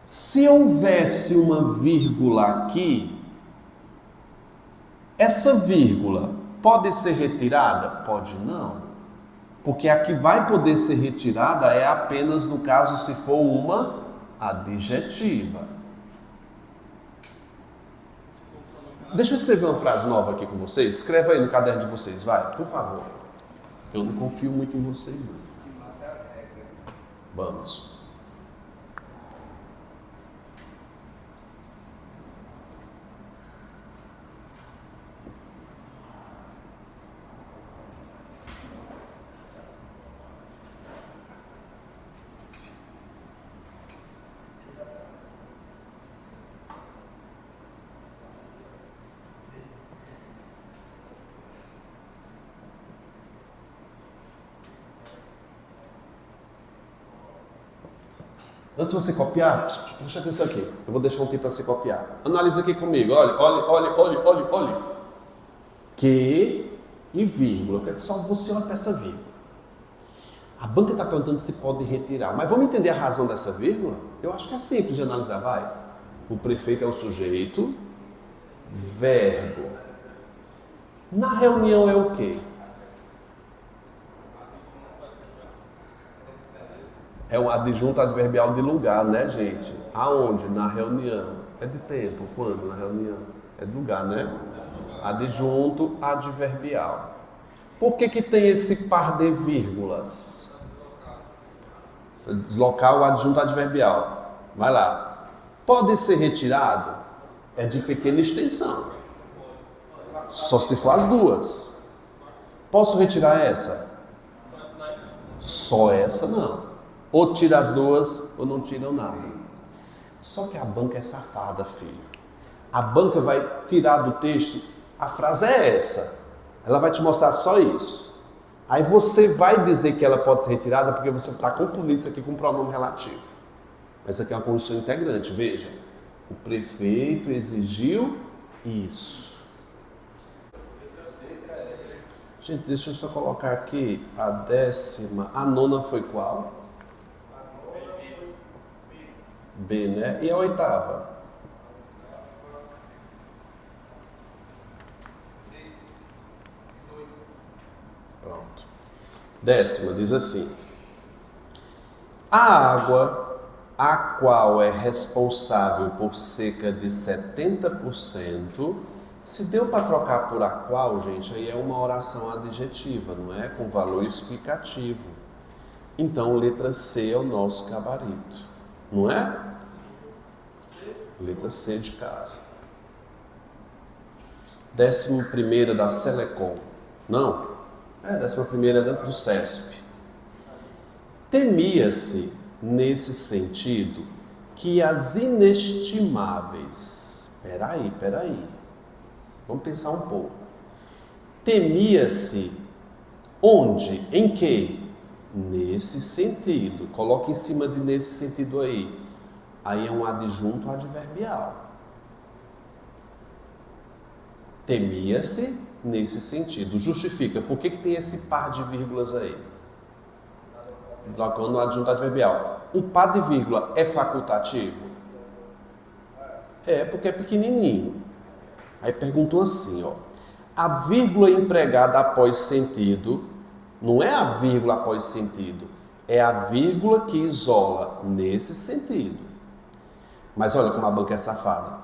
Se houvesse uma vírgula aqui, essa vírgula pode ser retirada? Pode não. Porque a que vai poder ser retirada é apenas no caso se for uma adjetiva. Deixa eu escrever uma frase nova aqui com vocês. Escreva aí no caderno de vocês, vai, por favor. Eu não confio muito em vocês, não. Vamos. Antes de você copiar, preste atenção aqui. Eu vou deixar um tempo para você copiar. Analisa aqui comigo. Olha. Que e vírgula. Eu quero que só você olhe para essa vírgula. A banca está perguntando se pode retirar. Mas vamos entender a razão dessa vírgula? Eu acho que é simples de analisar, vai. O prefeito é o sujeito. Verbo. Na reunião é o quê? É um adjunto adverbial de lugar, né, gente? Aonde? Na reunião. É de tempo. Quando? Na reunião. É de lugar, né? Adjunto adverbial. Por que tem esse par de vírgulas? Deslocar o adjunto adverbial. Vai lá. Pode ser retirado? É de pequena extensão. Só se for as duas. Posso retirar essa? Só essa não. Ou tira as duas, ou não tiram nada. Só que a banca é safada, filho. A banca vai tirar do texto, a frase é essa. Ela vai te mostrar só isso. Aí você vai dizer que ela pode ser retirada porque você está confundindo isso aqui com pronome relativo. Mas isso aqui é uma conjunção integrante, veja. O prefeito exigiu isso. Gente, deixa eu só colocar aqui a 10ª. A 9ª foi qual? B, né? E a 8ª? Pronto. 10ª diz assim: a água, a qual é responsável por cerca de 70%, se deu para trocar por a qual, gente, aí é uma oração adjetiva, não é? Com valor explicativo. Então, letra C é o nosso gabarito. Não é? Letra C de casa. 11ª da Selecom. Não? É, 11ª do CESP. Temia-se, nesse sentido, que as inestimáveis... Peraí. Vamos pensar um pouco. Temia-se onde? Em que? Nesse sentido. Coloque em cima de nesse sentido aí. Aí é um adjunto adverbial. Temia-se nesse sentido. Justifica. Por que tem esse par de vírgulas aí? Colocando o adjunto adverbial. O par de vírgula é facultativo? É, porque é pequenininho. Aí perguntou assim, ó. A vírgula empregada após sentido... Não é a vírgula após sentido, é a vírgula que isola nesse sentido. Mas olha como a banca é safada.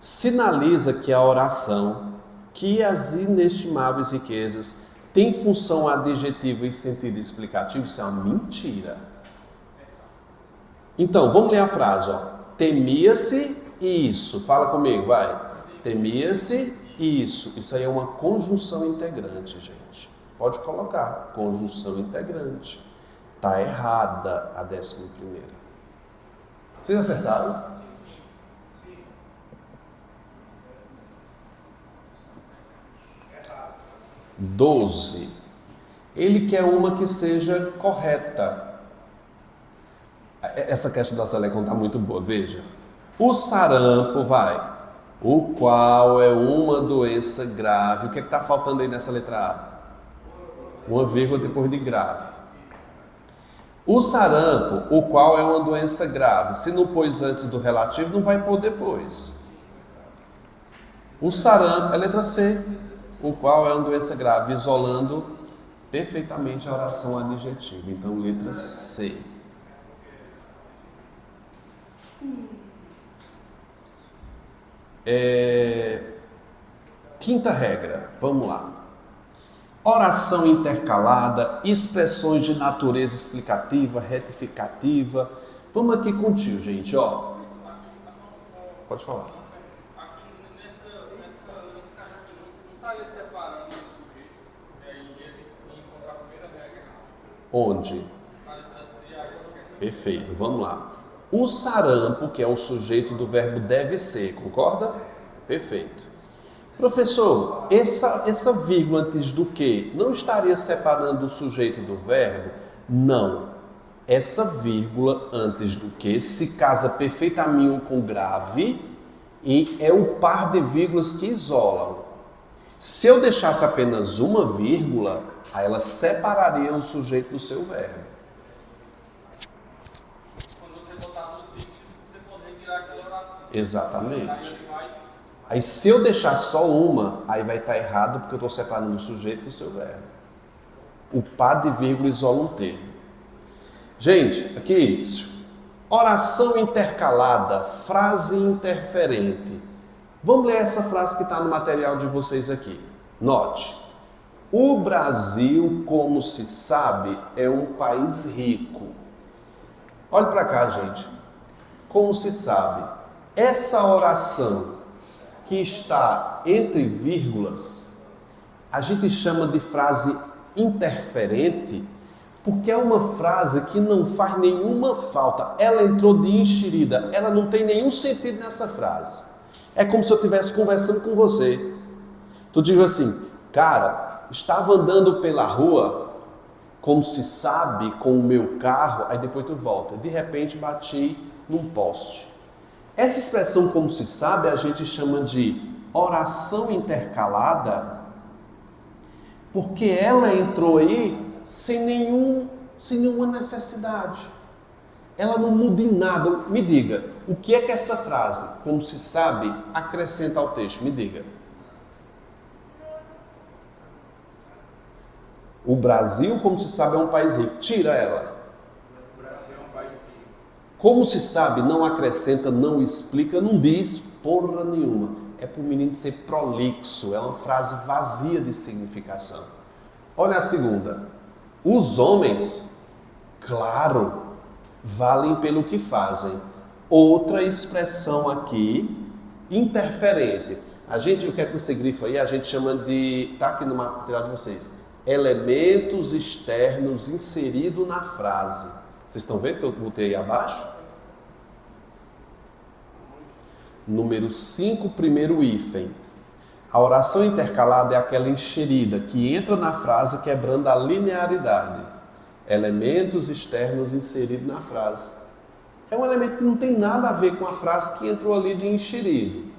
sinaliza que a oração, que as inestimáveis riquezas tem função adjetiva e sentido explicativo, isso é uma mentira. Então, vamos ler a frase, ó. Temia-se isso. Fala comigo, vai. Temia-se isso. Isso aí é uma conjunção integrante, gente. Pode colocar, conjunção integrante. Está errada a 11ª. Vocês acertaram? Sim. 12. Ele quer uma que seja correta. Essa questão da seleção está muito boa, veja. O sarampo vai. O qual é uma doença grave. O que está faltando aí nessa letra A? Uma vírgula depois de grave. O sarampo, o qual é uma doença grave. Se não pôs antes do relativo, não vai pôr depois. O sarampo é letra C. O qual é uma doença grave, isolando perfeitamente a oração adjetiva. Então, letra C. Quinta regra, vamos lá. Oração intercalada, expressões de natureza explicativa, retificativa. Vamos aqui contigo, gente, ó. Pode falar. Aqui nesse caso aqui, não estaria separando o sujeito e ele encontrar a primeira regra. Onde? Na letra C, aí essa questão. Perfeito, vamos lá. O sarampo, que é o sujeito do verbo deve ser, concorda? Perfeito. Professor, essa vírgula antes do que não estaria separando o sujeito do verbo? Não. Essa vírgula antes do que se casa perfeitamente com grave e é o par de vírgulas que isolam. Se eu deixasse apenas uma vírgula, aí ela separaria o sujeito do seu verbo. Quando você botar nos vídeos, você poderia tirar aquela oração. Exatamente. Aí ele vai. Aí se eu deixar só uma, aí vai estar errado porque eu estou separando o sujeito do seu verbo. O par de vírgula isola um termo. Gente, aqui, oração intercalada, frase interferente. Vamos ler essa frase que está no material de vocês aqui. Note. O Brasil, como se sabe, é um país rico. Olhe para cá, gente. Como se sabe, essa oração que está entre vírgulas, a gente chama de frase interferente, porque é uma frase que não faz nenhuma falta. Ela entrou de enxerida, ela não tem nenhum sentido nessa frase. É como se eu estivesse conversando com você. Tu diz assim, cara, estava andando pela rua, como se sabe, com o meu carro, aí depois tu volta. De repente bati num poste. Essa expressão, como se sabe, a gente chama de oração intercalada, porque ela entrou aí sem nenhuma necessidade. Ela não muda em nada. Me diga, o que é que essa frase, como se sabe, acrescenta ao texto? Me diga. O Brasil, como se sabe, é um país rico. Tira ela. O Brasil é um país rico. Como se sabe, não acrescenta, não explica, não diz porra nenhuma. É para o menino ser prolixo, é uma frase vazia de significação. Olha a segunda. Os homens, claro, valem pelo que fazem. Outra expressão aqui, interferente. O que é que você grifa aí? A gente chama de, tá aqui no material de vocês, elementos externos inseridos na frase. Vocês estão vendo que eu botei aí abaixo? Número 5, primeiro hífen. A oração intercalada é aquela enxerida que entra na frase quebrando a linearidade. Elementos externos inseridos na frase. É um elemento que não tem nada a ver com a frase que entrou ali de enxerido.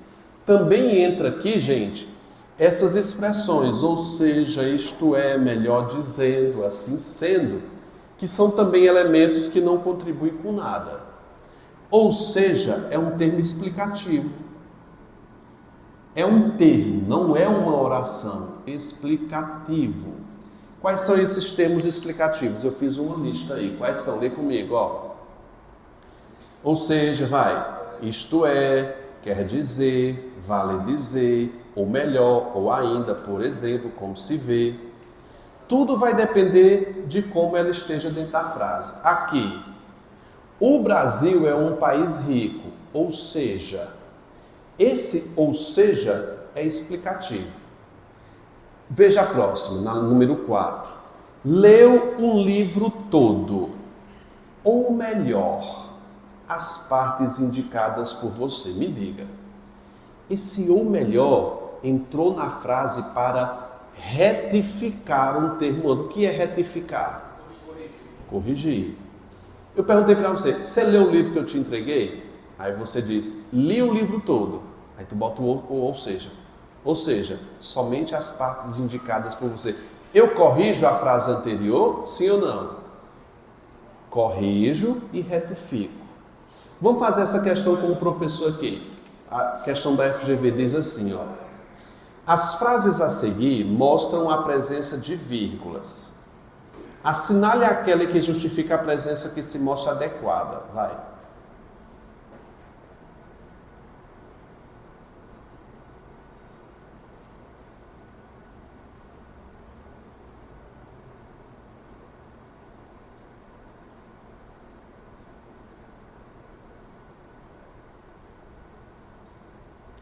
Também entra aqui, gente, essas expressões, ou seja, isto é, melhor dizendo, assim sendo, que são também elementos que não contribuem com nada. Ou seja, é um termo explicativo. É um termo, não é uma oração, explicativo. Quais são esses termos explicativos? Eu fiz uma lista aí. Quais são? Lê comigo, ó. Ou seja, vai, isto é, quer dizer, vale dizer, ou melhor, ou ainda, por exemplo, como se vê. Tudo vai depender de como ela esteja dentro da frase. Aqui, o Brasil é um país rico, ou seja, esse ou seja é explicativo. Veja a próxima, na número 4. Leu um livro todo, ou melhor, as partes indicadas por você. Me diga, esse ou melhor entrou na frase para retificar um termo. O que é retificar? Corrigir. Eu perguntei para você leu o livro que eu te entreguei? Aí você diz, li o livro todo. Aí tu bota o ou seja. Ou seja, somente as partes indicadas por você. Eu corrijo a frase anterior, sim ou não? Corrijo e retifico. Vamos fazer essa questão com o professor aqui. A questão da FGV diz assim, ó. As frases a seguir mostram a presença de vírgulas. Assinale aquela que justifica a presença que se mostra adequada. Vai.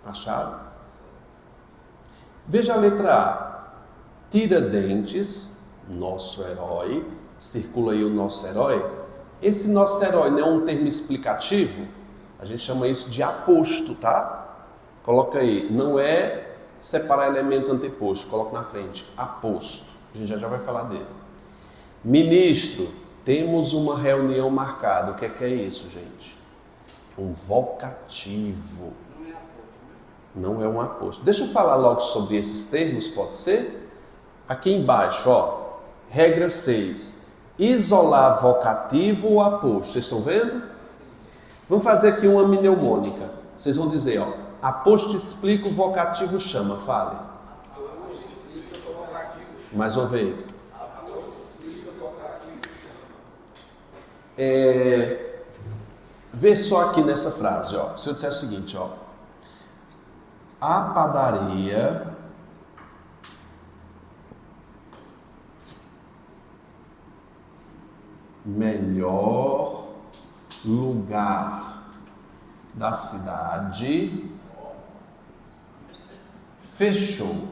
Acharam? Veja a letra A. Tiradentes, nosso herói. Circula aí o nosso herói. Esse nosso herói não é um termo explicativo? A gente chama isso de aposto, tá? Coloca aí. Não é separar elemento anteposto. Coloca na frente. Aposto. A gente já vai falar dele. Ministro, temos uma reunião marcada. O que é isso, gente? Um vocativo. Não é um aposto. Deixa eu falar logo sobre esses termos, pode ser? Aqui embaixo, ó, regra 6. Isolar vocativo ou aposto. Vocês estão vendo? Vamos fazer aqui uma mnemônica. Vocês vão dizer, ó, aposto explica, o vocativo chama. Fale. Mais uma vez. Vê só aqui nessa frase, ó. Se eu disser o seguinte, ó. A padaria melhor lugar da cidade fechou.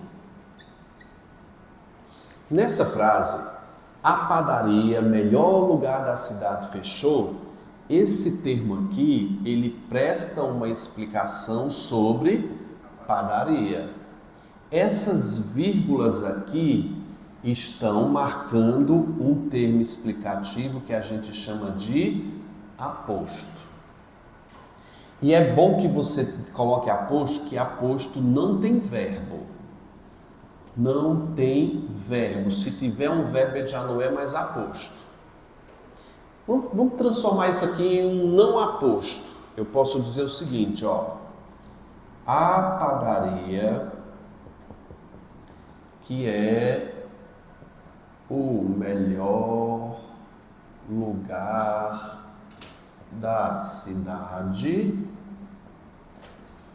Nessa frase, a padaria melhor lugar da cidade fechou, esse termo aqui, ele presta uma explicação sobre padaria. Essas vírgulas aqui estão marcando um termo explicativo que a gente chama de aposto. E é bom que você coloque aposto, que aposto não tem verbo. Não tem verbo. Se tiver um verbo, ele já não é mais aposto. Vamos transformar isso aqui em um não aposto. Eu posso dizer o seguinte, ó. A padaria, que é o melhor lugar da cidade,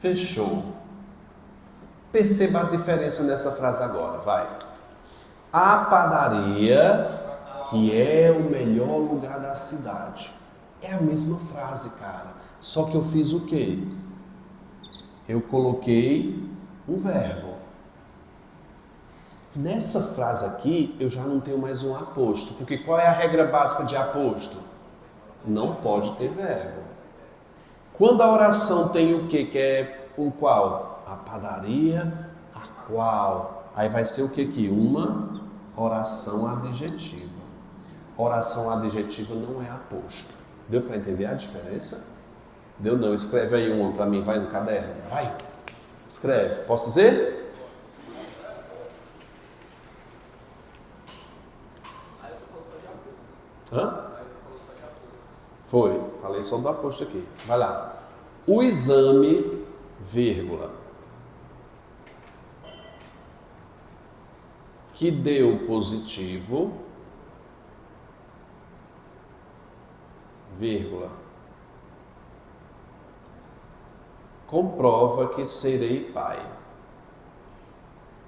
fechou. Perceba a diferença nessa frase agora, vai. A padaria, que é o melhor lugar da cidade. É a mesma frase, cara. Só que eu fiz o quê? Eu coloquei um verbo. Nessa frase aqui, eu já não tenho mais um aposto. Porque qual é a regra básica de aposto? Não pode ter verbo. Quando a oração tem o quê? Que é o qual? A padaria, a qual. Aí vai ser o que aqui? Uma oração adjetiva. Oração adjetiva não é aposto. Deu para entender a diferença? Deu não, escreve aí uma para mim, vai no caderno, vai, escreve, posso dizer? Hã? Foi, falei só do aposto aqui, vai lá. O exame, vírgula, que deu positivo, vírgula, comprova que serei pai.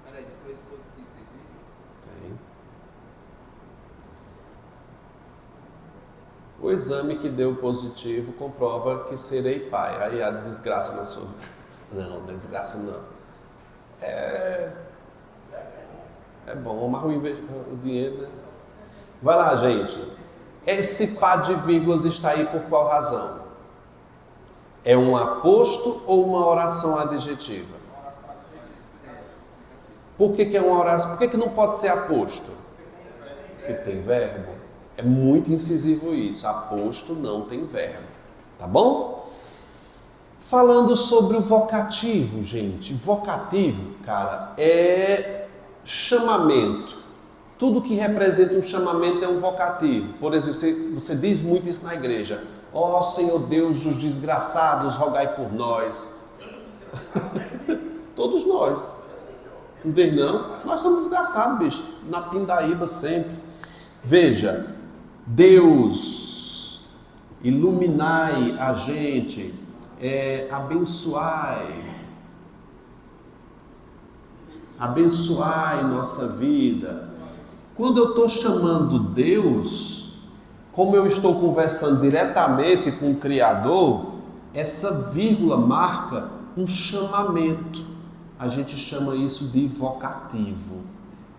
Peraí, depois positivo tem vírgula? Tem. O exame que deu positivo comprova que serei pai. Aí a desgraça na sua vida. Não, desgraça não. É bom, mas o dinheiro, né? Vai lá, gente. Esse par de vírgulas está aí por qual razão? É um aposto ou uma oração adjetiva? Por que é uma oração? Por que não pode ser aposto? Porque tem verbo. É muito incisivo isso. Aposto não tem verbo. Tá bom? Falando sobre o vocativo, gente. Vocativo, cara, é chamamento. Tudo que representa um chamamento é um vocativo. Por exemplo, você diz muito isso na igreja. Ó Senhor Deus dos desgraçados, rogai por nós. Todos nós. Não tem não? Nós somos desgraçados, bicho. Na pindaíba sempre. Veja, Deus, iluminai a gente, abençoai nossa vida. Quando eu estou chamando Deus, como eu estou conversando diretamente com o Criador, essa vírgula marca um chamamento. A gente chama isso de vocativo.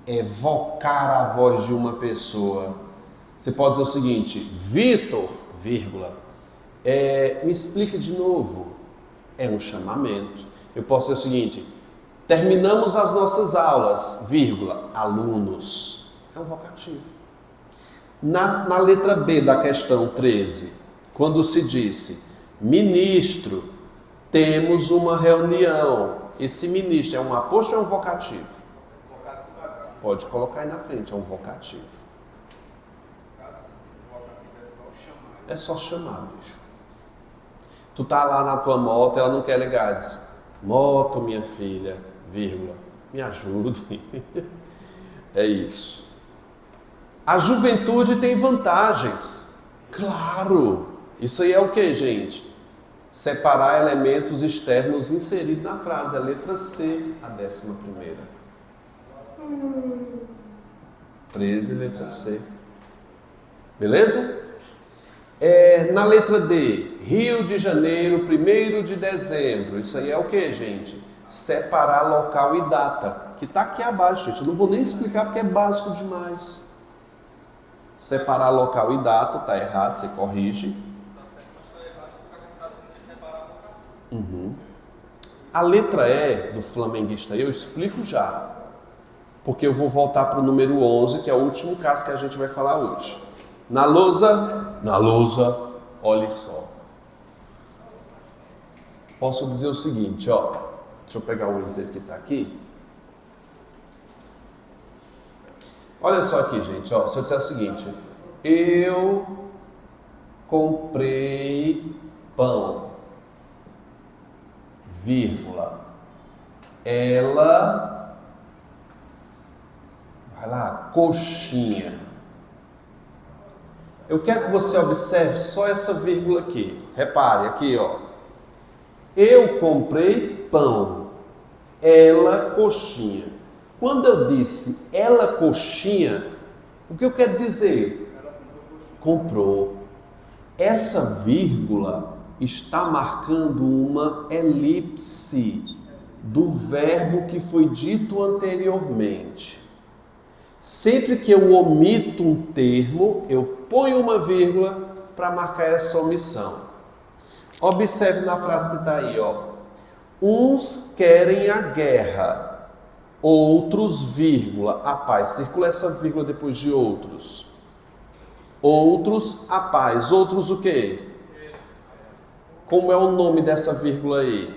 É vocar a voz de uma pessoa. Você pode dizer o seguinte: Vitor, vírgula, me explica de novo. É um chamamento. Eu posso dizer o seguinte: terminamos as nossas aulas, vírgula, alunos. É um vocativo. Na letra B da questão 13, quando se disse, ministro, temos uma reunião. Esse ministro é um aposto ou é um vocativo? Pode colocar aí na frente, é um vocativo. É só chamar, bicho. Tu tá lá na tua moto, ela não quer ligar, diz, moto, minha filha, vírgula, me ajude. É isso. A juventude tem vantagens. Claro. Isso aí é o que, gente? Separar elementos externos inseridos na frase. A letra C, a 11ª. 13, letra C. Beleza? Na letra D, Rio de Janeiro, 1º de dezembro. Isso aí é o que, gente? Separar local e data. Que está aqui abaixo, gente. Eu não vou nem explicar porque é básico demais. Separar local e data, está errado, você corrige. Uhum. A letra E do flamenguista eu explico já. Porque eu vou voltar para o número 11, que é o último caso que a gente vai falar hoje. Na lousa, olhe só. Posso dizer o seguinte, ó. Deixa eu pegar o exemplo que está aqui. Olha só aqui, gente, ó, se eu disser o seguinte, eu comprei pão, vírgula, ela, vai lá, coxinha. Eu quero que você observe só essa vírgula aqui, repare aqui, ó, eu comprei pão, ela, coxinha. Quando eu disse ela coxinha, o que eu quero dizer? Comprou. Essa vírgula está marcando uma elipse do verbo que foi dito anteriormente. Sempre que eu omito um termo, eu ponho uma vírgula para marcar essa omissão. Observe na frase que está aí, ó. Uns querem a guerra. Outros, vírgula, a paz. Circula essa vírgula depois de outros. Outros, a paz. Outros o quê? Como é o nome dessa vírgula aí?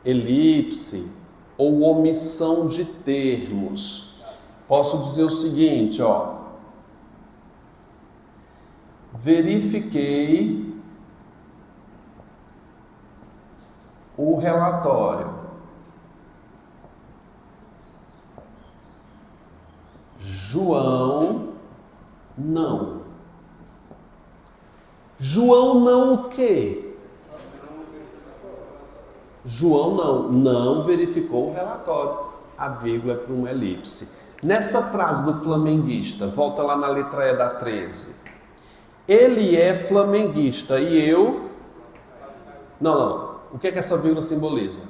Elipse. Ou omissão de termos. Posso dizer o seguinte, ó. Verifiquei o relatório. João não. João não o quê? João não verificou o relatório. A vírgula é para uma elipse. Nessa frase do flamenguista, volta lá na letra E da 13. Ele é flamenguista e eu... Não. O que é que essa vírgula simboliza?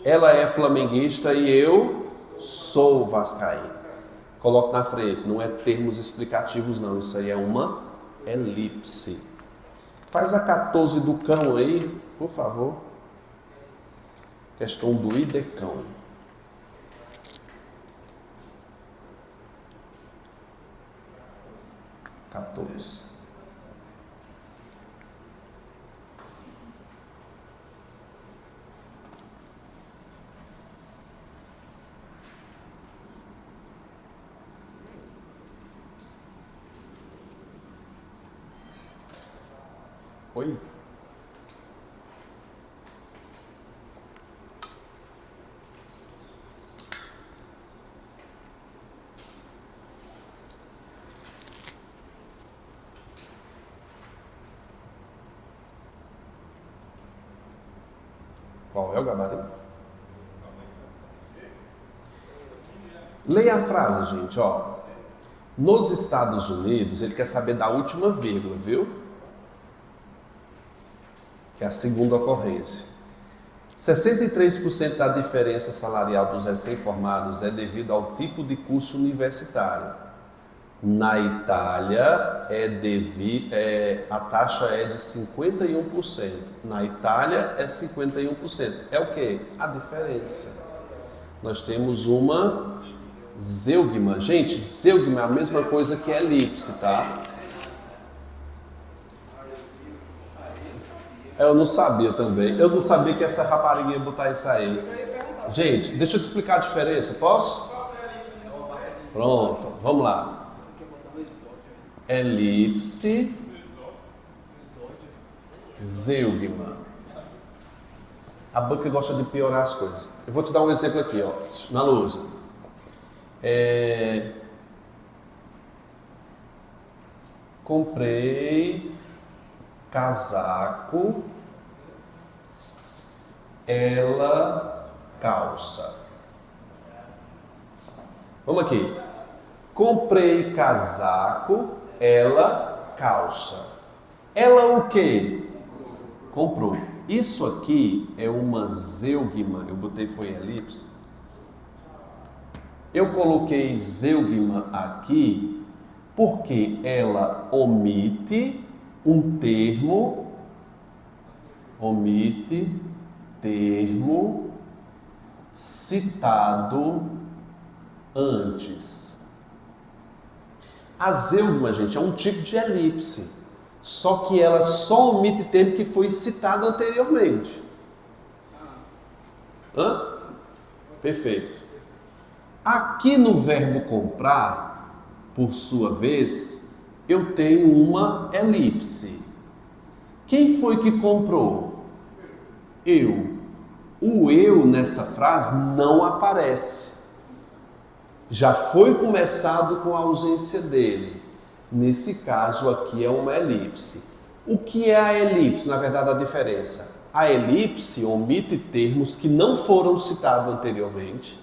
Ela é flamenguista e eu sou vascaíno. Coloque na frente, não é termos explicativos não, isso aí é uma elipse. Faz a 14 do cão aí, por favor. Questão do idecão. Oi? Qual é o gabarito? Leia a frase, gente, ó. Nos Estados Unidos, ele quer saber da última vírgula, viu? Que é a segunda ocorrência. 63% da diferença salarial dos recém-formados é devido ao tipo de curso universitário. Na Itália, a taxa é de 51%. Na Itália, é 51%. É o quê? A diferença. Nós temos uma zeugma. Gente, zeugma é a mesma coisa que elipse, tá? Eu não sabia também. Eu não sabia que essa rapariga ia botar isso aí. Gente, deixa eu te explicar a diferença. Posso? Pronto, vamos lá. Elipse, zeugma. A banca gosta de piorar as coisas. Eu vou te dar um exemplo aqui, ó, na lousa. Comprei casaco, ela calça. Vamos aqui. Comprei casaco, ela calça. Ela o quê? Comprou. Isso aqui é uma zeugma. Eu botei foi elipse. Eu coloquei zeugma aqui porque ela omite um termo, termo citado antes. A zeugma, gente, é um tipo de elipse, só que ela só omite termo que foi citado anteriormente. Perfeito. Aqui no verbo comprar, por sua vez, eu tenho uma elipse. Quem foi que comprou? Eu. O eu nessa frase não aparece. Já foi começado com a ausência dele. Nesse caso aqui é uma elipse. O que é a elipse? Na verdade, a diferença. A elipse omite termos que não foram citados anteriormente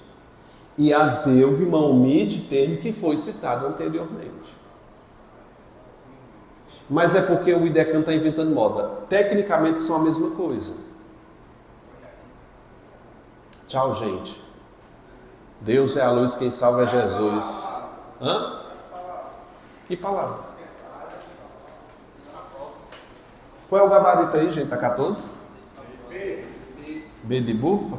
e a zeugma omite termo que foi citado anteriormente. Mas é porque o IDECAN está inventando moda. Tecnicamente são a mesma coisa. Tchau, gente. Deus é a luz, quem salva é Jesus. Que palavra? Qual é o gabarito aí, gente? Tá 14? B de bufa?